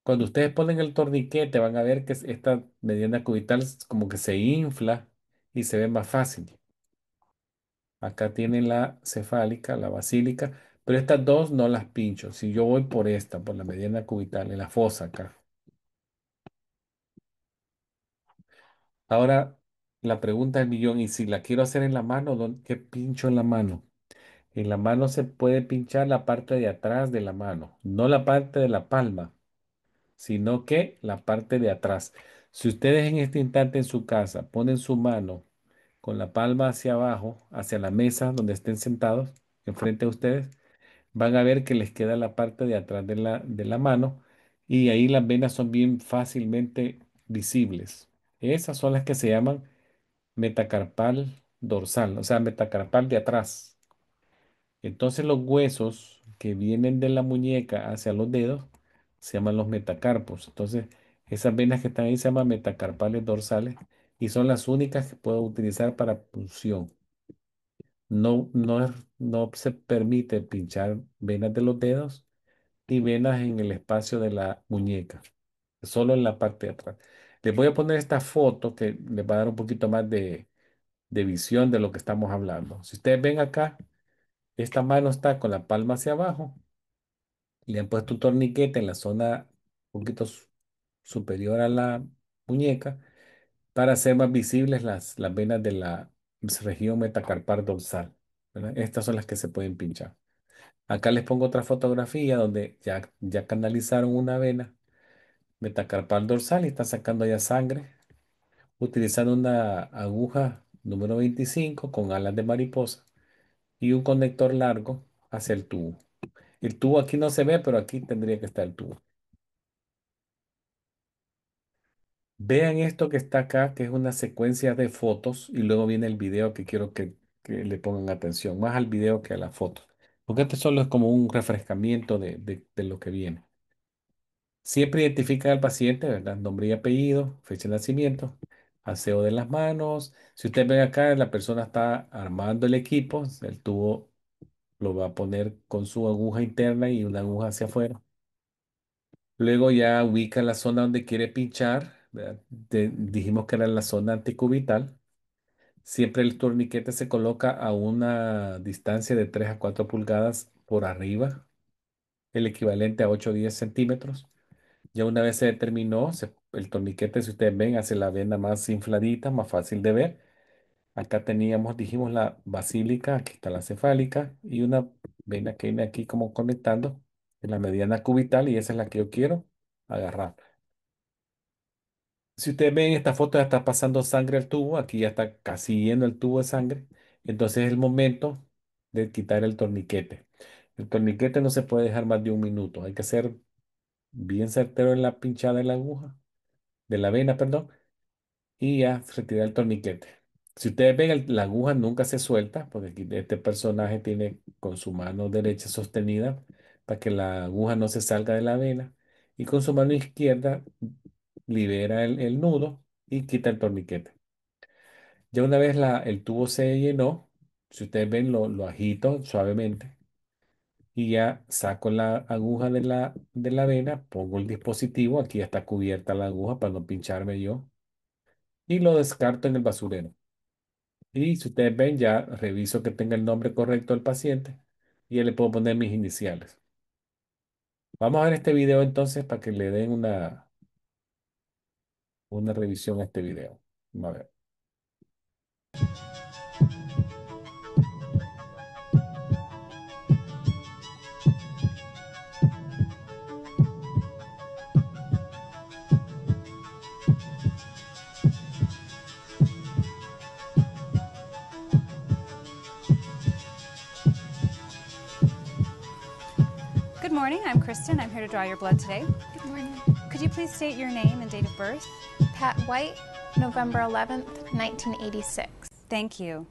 Speaker 1: Cuando ustedes ponen el torniquete, van a ver que esta mediana cubital como que se infla y se ve más fácil. Acá tienen la cefálica, la basílica, pero estas dos no las pincho. Si yo voy por esta, por la mediana cubital, en la fosa acá. Ahora, la pregunta del millón, ¿y si la quiero hacer en la mano, qué pincho en la mano? En la mano se puede pinchar la parte de atrás de la mano, no la parte de la palma, sino que la parte de atrás. Si ustedes en este instante en su casa ponen su mano con la palma hacia abajo, hacia la mesa donde estén sentados, enfrente de ustedes, van a ver que les queda la parte de atrás de la mano y ahí las venas son bien fácilmente visibles. Esas son las que se llaman metacarpal dorsal, o sea, metacarpal de atrás. Entonces los huesos que vienen de la muñeca hacia los dedos se llaman los metacarpos. Entonces esas venas que están ahí se llaman metacarpales dorsales y son las únicas que puedo utilizar para punción. No se permite pinchar venas de los dedos y venas en el espacio de la muñeca, solo en la parte de atrás. Les voy a poner esta foto que les va a dar un poquito más de visión de lo que estamos hablando. Si ustedes ven acá, esta mano está con la palma hacia abajo. Le han puesto un torniquete en la zona un poquito superior a la muñeca para hacer más visibles las venas de la región metacarpal dorsal, ¿verdad? Estas son las que se pueden pinchar. Acá les pongo otra fotografía donde ya canalizaron una vena metacarpal dorsal y está sacando ya sangre utilizando una aguja número 25 con alas de mariposa y un conector largo hacia el tubo. El tubo aquí no se ve, pero aquí tendría que estar el tubo. Vean esto que está acá, que es una secuencia de fotos y luego viene el video que quiero que le pongan atención, más al video que a la foto, porque este solo es como un refrescamiento de lo que viene. Siempre identifica al paciente, ¿verdad? Nombre y apellido, fecha de nacimiento, aseo de las manos. Si ustedes ven acá, la persona está armando el equipo, el tubo lo va a poner con su aguja interna y una aguja hacia afuera. Luego ya ubica la zona donde quiere pinchar, ¿verdad? Dijimos que era la zona anticubital. Siempre el torniquete se coloca a una distancia de 3 a 4 pulgadas por arriba, el equivalente a 8 o 10 centímetros. Ya una vez se determinó, el torniquete, si ustedes ven, hace la vena más infladita, más fácil de ver. Acá teníamos, dijimos, la basílica, aquí está la cefálica y una vena que viene aquí como conectando en la mediana cubital y esa es la que yo quiero agarrar. Si ustedes ven esta foto, ya está pasando sangre al tubo, aquí ya está casi lleno el tubo de sangre. Entonces es el momento de quitar el torniquete. El torniquete no se puede dejar más de un minuto. Hay que ser bien certero en la pinchada de la aguja, de la vena, perdón, y ya retirar el torniquete. Si ustedes ven, la aguja nunca se suelta, porque aquí este personaje tiene con su mano derecha sostenida para que la aguja no se salga de la vena, y con su mano izquierda libera el nudo y quita el torniquete. Ya una vez el tubo se llenó, si ustedes ven, lo agito suavemente y ya saco la aguja de la vena, pongo el dispositivo, aquí ya está cubierta la aguja para no pincharme yo, y lo descarto en el basurero. Y si ustedes ven, ya reviso que tenga el nombre correcto del paciente y ya le puedo poner mis iniciales. Vamos a ver este video entonces para que le den una revisión a este video. Vamos a ver.
Speaker 2: Good morning, I'm Kristen. I'm here to draw your blood today.
Speaker 3: Good morning.
Speaker 2: Could you please state your name and date of birth?
Speaker 3: Pat White, November 11th, 1986.
Speaker 2: Thank you.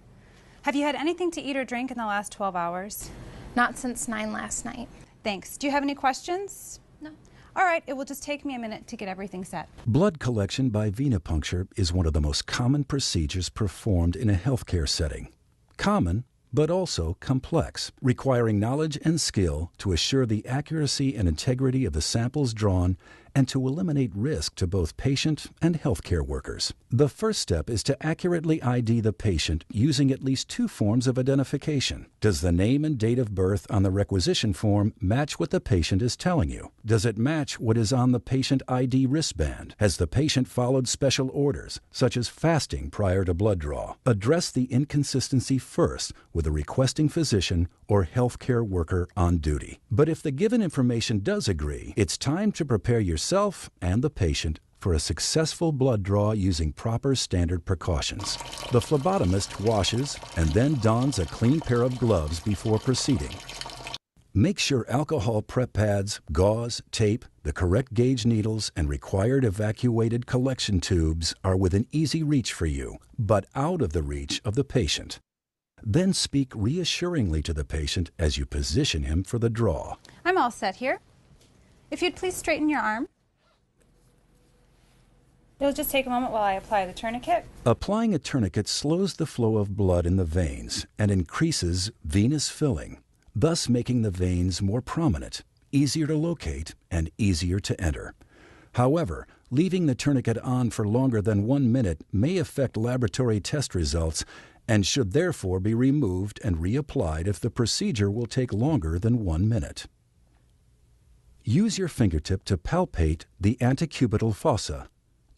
Speaker 2: Have you had anything to eat or drink in the last 12 hours?
Speaker 3: Not since 9 last night.
Speaker 2: Thanks. Do you have any questions?
Speaker 3: No.
Speaker 2: All right, it will just take me a minute to get everything set.
Speaker 4: Blood collection by venipuncture is one of the most common procedures performed in a healthcare setting. Common, but also complex, requiring knowledge and skill to assure the accuracy and integrity of the samples drawn and to eliminate risk to both patient and healthcare workers. The first step is to accurately ID the patient using at least two forms of identification. Does the name and date of birth on the requisition form match what the patient is telling you? Does it match what is on the patient ID wristband? Has the patient followed special orders, such as fasting prior to blood draw? Address the inconsistency first with a requesting physician or healthcare worker on duty. But if the given information does agree, it's time to prepare yourself and the patient for a successful blood draw using proper standard precautions. The phlebotomist washes and then dons a clean pair of gloves before proceeding. Make sure alcohol prep pads, gauze, tape, the correct gauge needles, and required evacuated collection tubes are within easy reach for you, but out of the reach of the patient. Then speak reassuringly to the patient as you position him for the draw.
Speaker 2: I'm all set here. If you'd please straighten your arm. It'll just take a moment while I apply the tourniquet.
Speaker 4: Applying a tourniquet slows the flow of blood in the veins and increases venous filling, thus making the veins more prominent, easier to locate, and easier to enter. However, leaving the tourniquet on for longer than 1 minute may affect laboratory test results and should therefore be removed and reapplied if the procedure will take longer than 1 minute. Use your fingertip to palpate the antecubital fossa.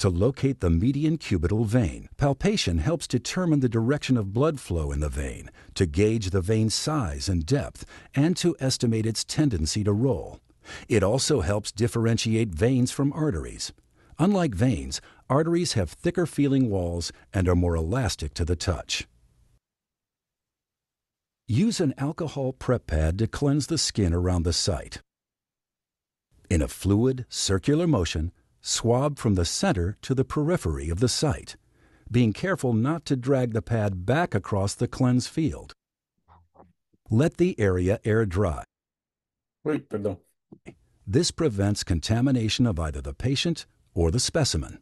Speaker 4: To locate the median cubital vein, palpation helps determine the direction of blood flow in the vein, to gauge the vein size and depth, and to estimate its tendency to roll. It also helps differentiate veins from arteries. Unlike veins, arteries have thicker feeling walls and are more elastic to the touch. Use an alcohol prep pad to cleanse the skin around the site. In a fluid, circular motion, swab from the center to the periphery of the site, being careful not to drag the pad back across the cleanse field. Let the area air dry.
Speaker 1: Uy, perdón.
Speaker 4: This prevents contamination of either the patient or the specimen.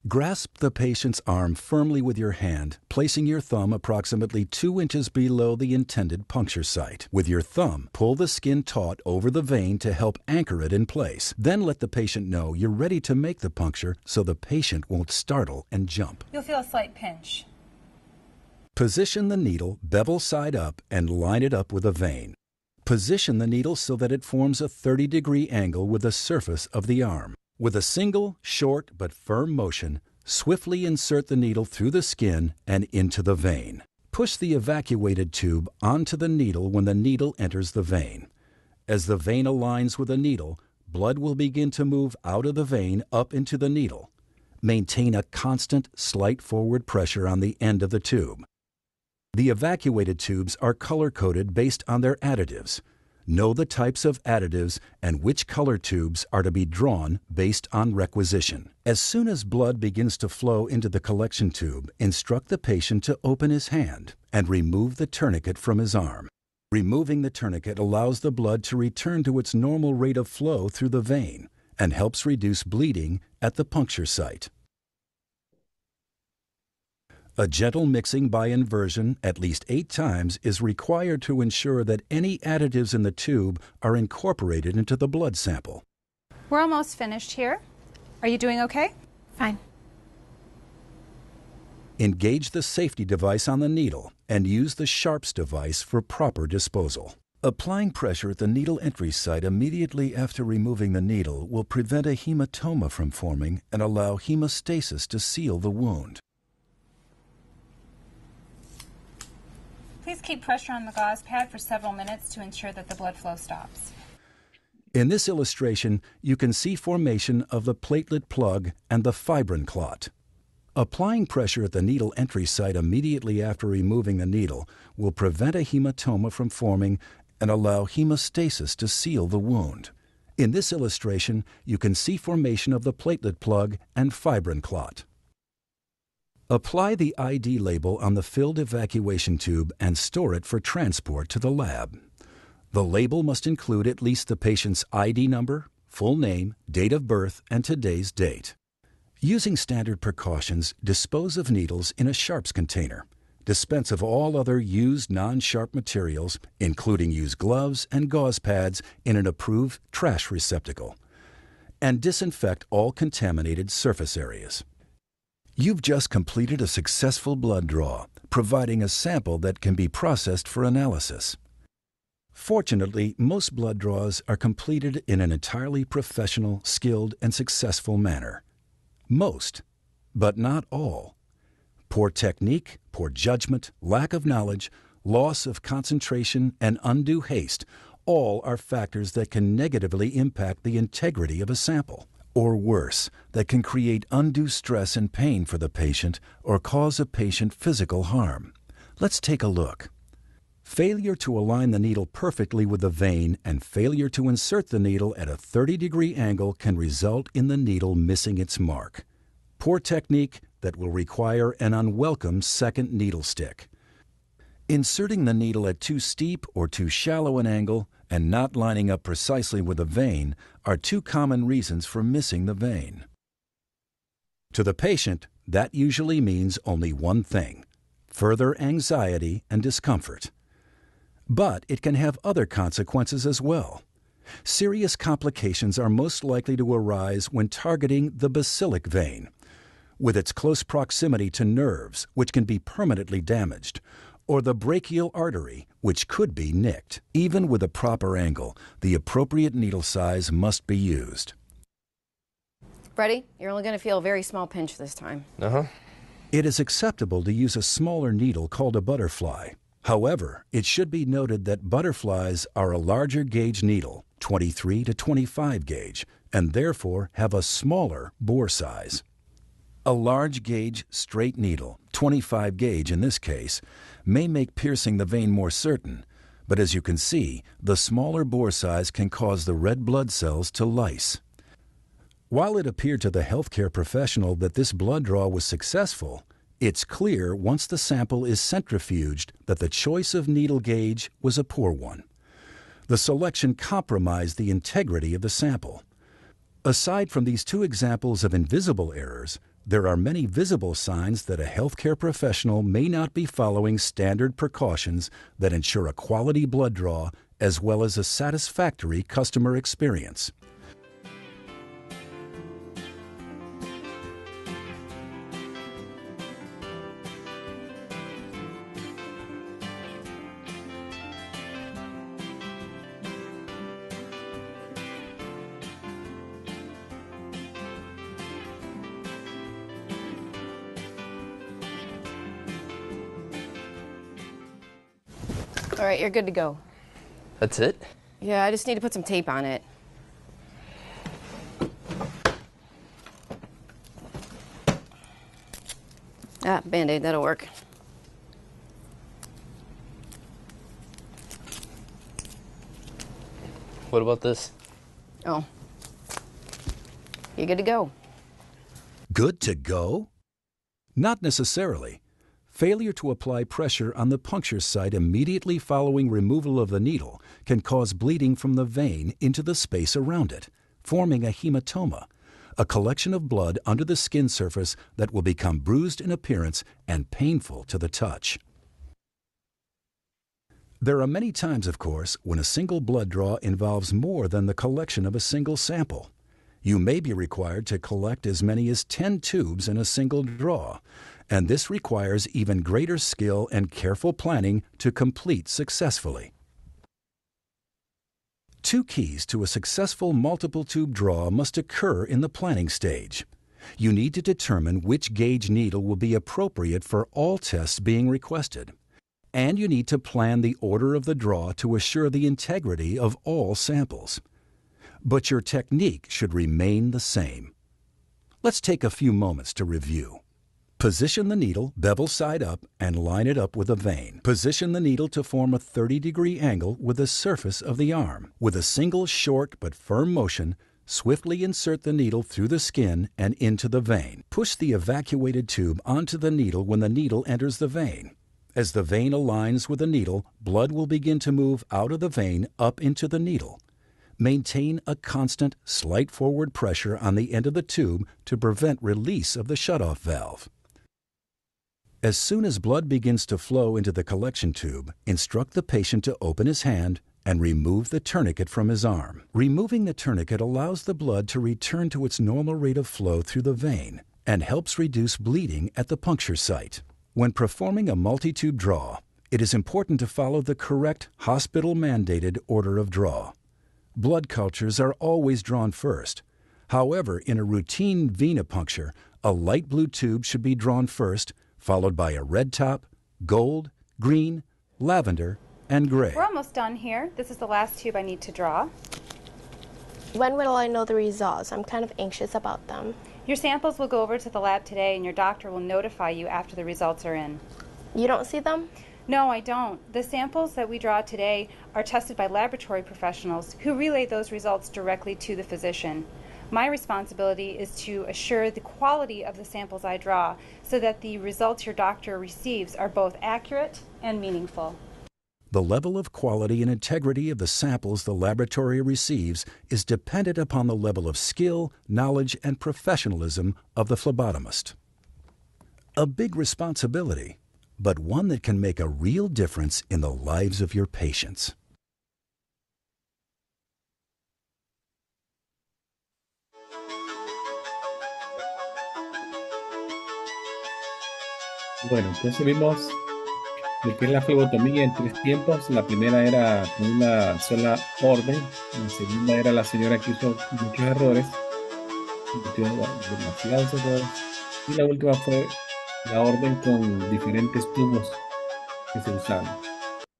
Speaker 4: Grasp the patient's arm firmly with your hand, placing your thumb approximately 2 inches below the intended puncture site. With your thumb, pull the skin taut over the vein to help anchor it in place. Then let the patient know you're ready to make the puncture so the patient won't startle and jump.
Speaker 2: You'll feel a slight pinch.
Speaker 4: Position the needle bevel side up and line it up with a vein. Position the needle so that it forms a 30-degree angle with the surface of the arm. With a single, short but firm motion, swiftly insert the needle through the skin and into the vein. Push the evacuated tube onto the needle when the needle enters the vein. As the vein aligns with the needle, blood will begin to move out of the vein up into the needle. Maintain a constant, slight forward pressure on the end of the tube. The evacuated tubes are color-coded based on their additives. Know the types of additives and which color tubes are to be drawn based on requisition. As soon as blood begins to flow into the collection tube, instruct the patient to open his hand and remove the tourniquet from his arm. Removing the tourniquet allows the blood to return to its normal rate of flow through the vein and helps reduce bleeding at the puncture site. A gentle mixing by inversion at least 8 times is required to ensure that any additives in the tube are incorporated into the blood sample.
Speaker 2: We're almost finished here. Are you doing okay?
Speaker 3: Fine.
Speaker 4: Engage the safety device on the needle and use the Sharps device for proper disposal. Applying pressure at the needle entry site immediately after removing the needle will prevent a hematoma from forming and allow hemostasis to seal the wound.
Speaker 2: Please keep pressure on the gauze pad for several minutes to ensure that the blood flow stops.
Speaker 4: In this illustration, you can see formation of the platelet plug and the fibrin clot. Applying pressure at the needle entry site immediately after removing the needle will prevent a hematoma from forming and allow hemostasis to seal the wound. In this illustration, you can see formation of the platelet plug and fibrin clot. Apply the ID label on the filled evacuation tube and store it for transport to the lab. The label must include at least the patient's ID number, full name, date of birth, and today's date. Using standard precautions, dispose of needles in a Sharps container. Dispense of all other used non-sharp materials, including used gloves and gauze pads, in an approved trash receptacle. And disinfect all contaminated surface areas. You've just completed a successful blood draw, providing a sample that can be processed for analysis. Fortunately, most blood draws are completed in an entirely professional, skilled, and successful manner. Most, but not all. Poor technique, poor judgment, lack of knowledge, loss of concentration, and undue haste all are factors that can negatively impact the integrity of a sample. Or worse, that can create undue stress and pain for the patient or cause a patient physical harm. Let's take a look. Failure to align the needle perfectly with the vein and failure to insert the needle at a 30-degree angle can result in the needle missing its mark. Poor technique that will require an unwelcome second needle stick. Inserting the needle at too steep or too shallow an angle and not lining up precisely with the vein are two common reasons for missing the vein. To the patient, that usually means only one thing: further anxiety and discomfort. But it can have other consequences as well. Serious complications are most likely to arise when targeting the basilic vein, with its close proximity to nerves, which can be permanently damaged, or the brachial artery, which could be nicked. Even with a proper angle, the appropriate needle size must be used.
Speaker 5: Freddie, you're only going to feel a very small pinch this time.
Speaker 4: It is acceptable to use a smaller needle called a butterfly. However, it should be noted that butterflies are a larger gauge needle, 23 to 25 gauge, and therefore have a smaller bore size. A large gauge straight needle, 25 gauge in this case, may make piercing the vein more certain, but as you can see, the smaller bore size can cause the red blood cells to lyse. While it appeared to the healthcare professional that this blood draw was successful, it's clear once the sample is centrifuged that the choice of needle gauge was a poor one. The selection compromised the integrity of the sample. Aside from these two examples of invisible errors, there are many visible signs that a healthcare professional may not be following standard precautions that ensure a quality blood draw as well as a satisfactory customer experience.
Speaker 5: All right, you're good to go.
Speaker 6: That's it?
Speaker 5: Yeah, I just need to put some tape on it. Ah, Band-Aid, that'll work.
Speaker 6: What about this?
Speaker 5: Oh. You're good to go.
Speaker 4: Good to go? Not necessarily. Failure to apply pressure on the puncture site immediately following removal of the needle can cause bleeding from the vein into the space around it, forming a hematoma, a collection of blood under the skin surface that will become bruised in appearance and painful to the touch. There are many times, of course, when a single blood draw involves more than the collection of a single sample. You may be required to collect as many as 10 tubes in a single draw, and this requires even greater skill and careful planning to complete successfully. Two keys to a successful multiple tube draw must occur in the planning stage. You need to determine which gauge needle will be appropriate for all tests being requested, and you need to plan the order of the draw to assure the integrity of all samples. But your technique should remain the same. Let's take a few moments to review. Position the needle bevel side up and line it up with a vein. Position the needle to form a 30-degree angle with the surface of the arm. With a single short but firm motion, swiftly insert the needle through the skin and into the vein. Push the evacuated tube onto the needle when the needle enters the vein. As the vein aligns with the needle, blood will begin to move out of the vein up into the needle. Maintain a constant, slight forward pressure on the end of the tube to prevent release of the shutoff valve. As soon as blood begins to flow into the collection tube, instruct the patient to open his hand and remove the tourniquet from his arm. Removing the tourniquet allows the blood to return to its normal rate of flow through the vein and helps reduce bleeding at the puncture site. When performing a multi-tube draw, it is important to follow the correct hospital-mandated order of draw. Blood cultures are always drawn first. However, in a routine venipuncture, a light blue tube should be drawn first, followed by a red top, gold, green, lavender, and gray.
Speaker 2: We're almost done here. This is the last tube I need to draw.
Speaker 7: When will I know the results? I'm kind of anxious about them.
Speaker 2: Your samples will go over to the lab today and your doctor will notify you after the results are in.
Speaker 7: You don't see them?
Speaker 2: No, I don't. The samples that we draw today are tested by laboratory professionals who relay those results directly to the physician. My responsibility is to assure the quality of the samples I draw so that the results your doctor receives are both accurate and meaningful.
Speaker 4: The level of quality and integrity of the samples the laboratory receives is dependent upon the level of skill, knowledge, and professionalism of the phlebotomist. A big responsibility, but one that can make a real difference in the lives of your patients.
Speaker 1: Bueno, entonces vimos lo que es la flebotomía en tres tiempos. La primera era con una sola orden. La segunda era la señora que hizo muchos errores, cometió demasiados errores. Y la última fue la orden con diferentes tubos que se usaron.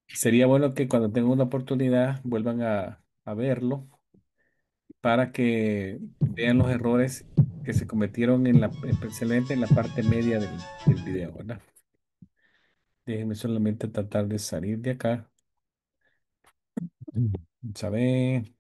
Speaker 1: Sería bueno que cuando tengan una oportunidad vuelvan a verlo para que vean los errores que se cometieron especialmente en la parte media del video, ¿verdad? Déjenme solamente tratar de salir de acá. Vamos a ver.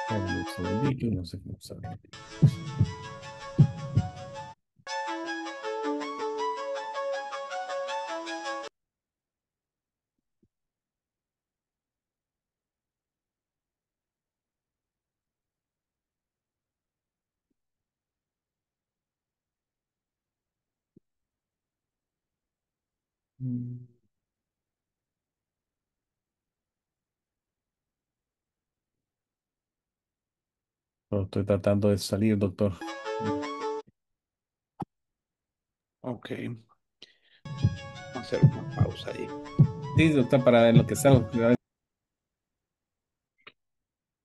Speaker 1: Espérenme un segundito, no sé cómo sale. Mm, estoy tratando de salir, doctor.
Speaker 8: Ok, vamos a hacer una pausa ahí.
Speaker 1: Sí, doctor, para ver lo que salgo.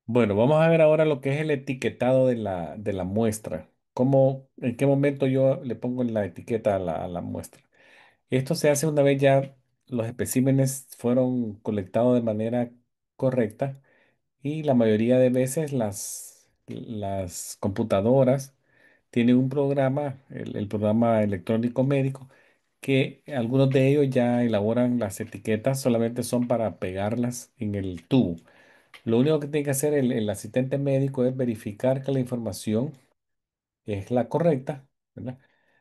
Speaker 1: Bueno, vamos a ver ahora lo que es el etiquetado de la muestra. En qué momento yo le pongo la etiqueta a a la muestra? Esto se hace una vez ya los especímenes fueron colectados de manera correcta y la mayoría de veces las computadoras tienen un programa, el programa electrónico médico, que algunos de ellos ya elaboran las etiquetas, solamente son para pegarlas en el tubo. Lo único que tiene que hacer el asistente médico es verificar que la información es la correcta, ¿verdad?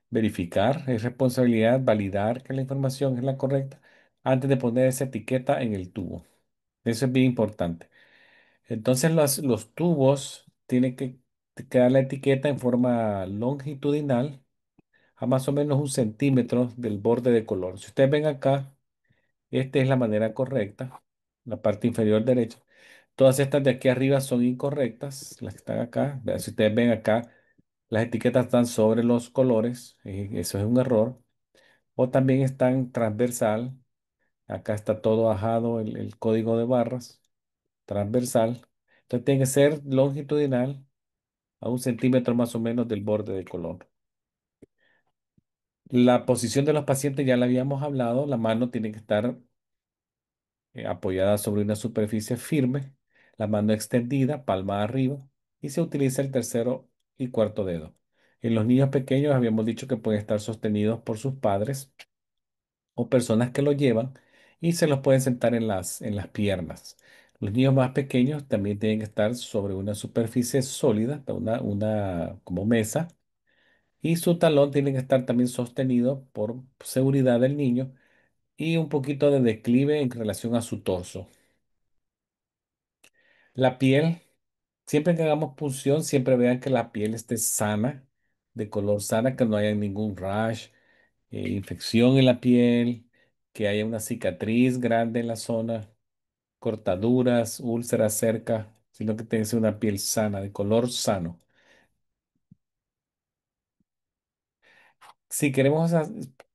Speaker 1: Verificar es responsabilidad, validar que la información es la correcta antes de poner esa etiqueta en el tubo. Eso es bien importante. Entonces los tubos tienen que quedar la etiqueta en forma longitudinal a más o menos 1 centímetro del borde de color. Si ustedes ven acá, esta es la manera correcta, la parte inferior derecha. Todas estas de aquí arriba son incorrectas, las que están acá. Vean, si ustedes ven acá, las etiquetas están sobre los colores, eso es un error. O también están transversal, acá está todo bajado el código de barras, transversal. Entonces tiene que ser longitudinal a 1 centímetro más o menos del borde del color. La posición de los pacientes ya la habíamos hablado, la mano tiene que estar apoyada sobre una superficie firme, la mano extendida, palma arriba, y se utiliza el tercero y cuarto dedo. En los niños pequeños habíamos dicho que pueden estar sostenidos por sus padres o personas que lo llevan y se los pueden sentar en en las piernas. Los niños más pequeños también tienen que estar sobre una superficie sólida, una como mesa, y su talón tiene que estar también sostenido por seguridad del niño y un poquito de declive en relación a su torso. La piel, siempre que hagamos punción, siempre vean que la piel esté sana, de color sana, que no haya ningún rash, infección en la piel, que haya una cicatriz grande en la zona, cortaduras, úlceras cerca, sino que tenga que ser una piel sana, de color sano. Si queremos,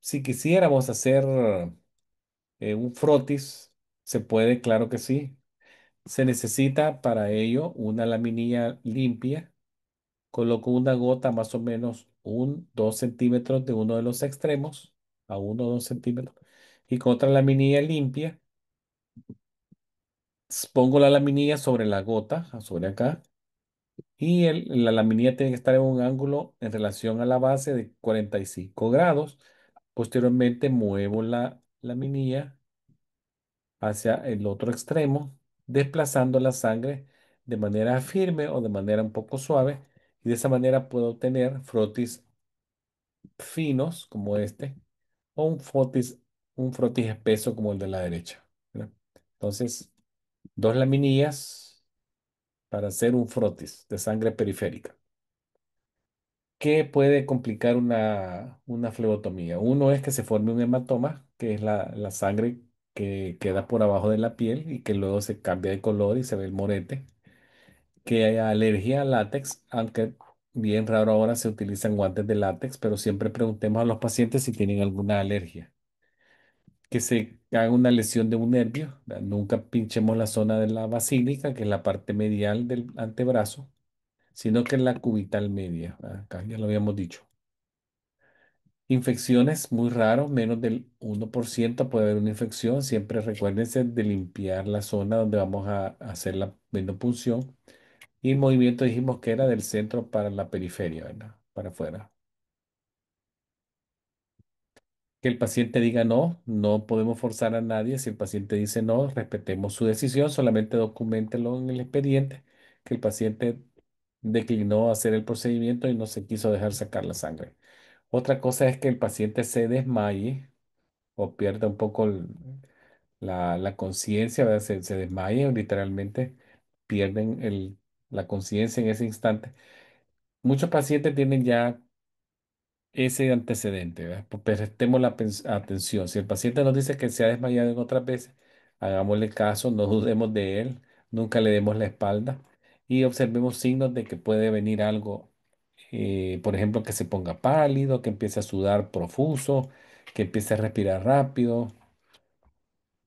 Speaker 1: si quisiéramos hacer un frotis, se puede, claro que sí. Se necesita para ello una laminilla limpia. Coloco una gota más o menos 2 centímetros de uno de los extremos, a 1 o 2 centímetros, y con otra laminilla limpia, pongo la laminilla sobre la gota, sobre acá, y la laminilla tiene que estar en un ángulo en relación a la base de 45 grados. Posteriormente muevo la laminilla hacia el otro extremo, desplazando la sangre de manera firme o de manera un poco suave, y de esa manera puedo obtener frotis finos como este, o un frotis espeso como el de la derecha, ¿verdad? Entonces, 2 laminillas para hacer un frotis de sangre periférica. ¿Qué puede complicar una flebotomía? Uno es que se forme un hematoma, que es la sangre que queda por abajo de la piel y que luego se cambia de color y se ve el morete. Que haya alergia al látex, aunque bien raro ahora se utilizan guantes de látex, pero siempre preguntemos a los pacientes si tienen alguna alergia. Que se haga una lesión de un nervio, ¿verdad? Nunca pinchemos la zona de la basílica, que es la parte medial del antebrazo, sino que es la cubital media, ¿verdad? Acá ya lo habíamos dicho. Infecciones, muy raro, menos del 1% puede haber una infección. Siempre recuérdense de limpiar la zona donde vamos a hacer la venopunción. Y el movimiento dijimos que era del centro para la periferia, ¿verdad? Para afuera. Que el paciente diga no, no podemos forzar a nadie. Si el paciente dice no, respetemos su decisión, solamente documentelo en el expediente que el paciente declinó hacer el procedimiento y no se quiso dejar sacar la sangre. Otra cosa es que el paciente se desmaye o pierda un poco la conciencia, ¿verdad? Se desmaye o literalmente pierden la conciencia en ese instante. Muchos pacientes tienen ya ese antecedente, ¿verdad? Prestemos la atención. Si el paciente nos dice que se ha desmayado en otras veces, hagámosle caso, no dudemos de él, nunca le demos la espalda y observemos signos de que puede venir algo, por ejemplo, que se ponga pálido, que empiece a sudar profuso, que empiece a respirar rápido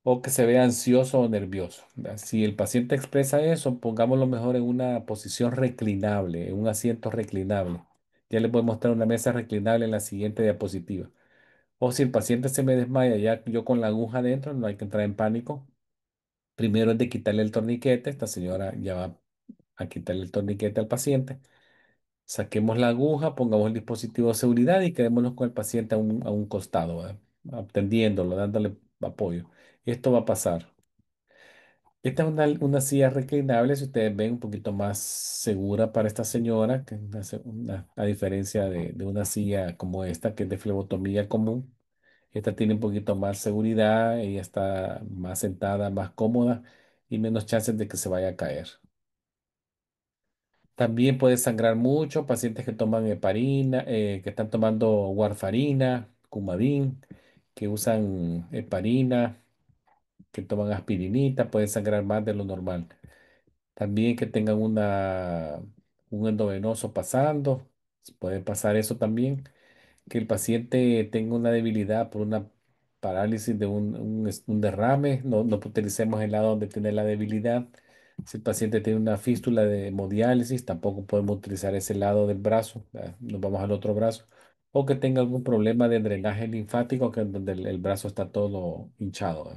Speaker 1: o que se vea ansioso o nervioso, ¿verdad? Si el paciente expresa eso, pongámoslo mejor en una posición reclinable, en un asiento reclinable. Ya les voy a mostrar una mesa reclinable en la siguiente diapositiva. O si el paciente se me desmaya, ya yo con la aguja adentro, no hay que entrar en pánico. Primero es de quitarle el torniquete. Esta señora ya va a quitarle el torniquete al paciente. Saquemos la aguja, pongamos el dispositivo de seguridad y quedémonos con el paciente a un costado, ¿verdad? Atendiéndolo, dándole apoyo. Esto va a pasar. Esta es una silla reclinable, si ustedes ven, un poquito más segura para esta señora, que es a diferencia de una silla como esta, que es de flebotomía común. Esta tiene un poquito más seguridad, ella está más sentada, más cómoda y menos chances de que se vaya a caer. También puede sangrar mucho, pacientes que toman heparina, que están tomando warfarina, Coumadin, que usan heparina, que toman aspirinita, pueden sangrar más de lo normal. También que tengan un endovenoso pasando, puede pasar eso también. Que el paciente tenga una debilidad por una parálisis de un derrame, no utilicemos el lado donde tiene la debilidad. Si el paciente tiene una fístula de hemodiálisis, tampoco podemos utilizar ese lado del brazo, nos vamos al otro brazo. O que tenga algún problema de drenaje linfático, que donde el brazo está todo hinchado,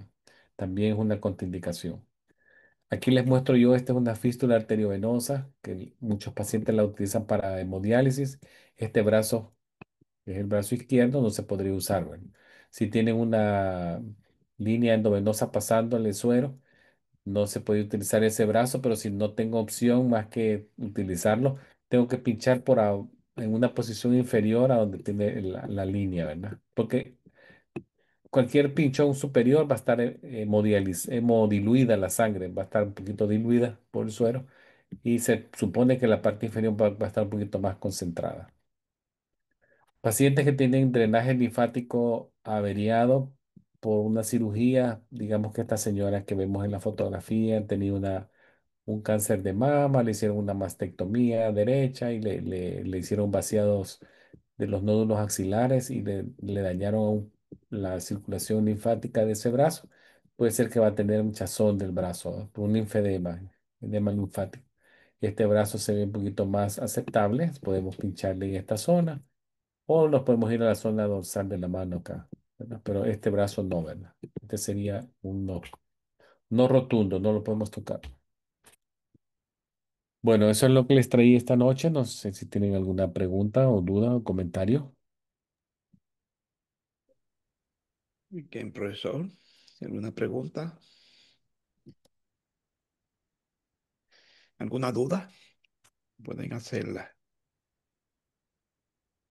Speaker 1: también es una contraindicación. Aquí les muestro yo, esta es una fístula arteriovenosa que muchos pacientes la utilizan para hemodiálisis. Este brazo es el brazo izquierdo, no se podría usar. Bueno, si tienen una línea endovenosa pasando el suero, no se puede utilizar ese brazo, pero si no tengo opción más que utilizarlo, tengo que pinchar en una posición inferior a donde tiene la línea, ¿verdad? Porque cualquier pinchón superior va a estar hemodiluida la sangre, va a estar un poquito diluida por el suero y se supone que la parte inferior va a estar un poquito más concentrada. Pacientes que tienen drenaje linfático averiado por una cirugía, digamos que estas señoras que vemos en la fotografía han tenido un cáncer de mama, le hicieron una mastectomía derecha y le hicieron vaciados de los nódulos axilares y le dañaron la circulación linfática de ese brazo. Puede ser que va a tener un hinchazón del brazo, ¿no? Por un edema linfático. Este brazo se ve un poquito más aceptable, podemos pincharle en esta zona O nos podemos ir a la zona dorsal de la mano acá, ¿verdad? Pero este brazo no, ¿verdad? Este sería un no. No rotundo, no lo podemos tocar. Bueno, eso es lo que les traí esta noche. No sé si tienen alguna pregunta o duda o comentario.
Speaker 8: Bien, profesor. ¿Alguna pregunta? ¿Alguna duda? Pueden hacerla.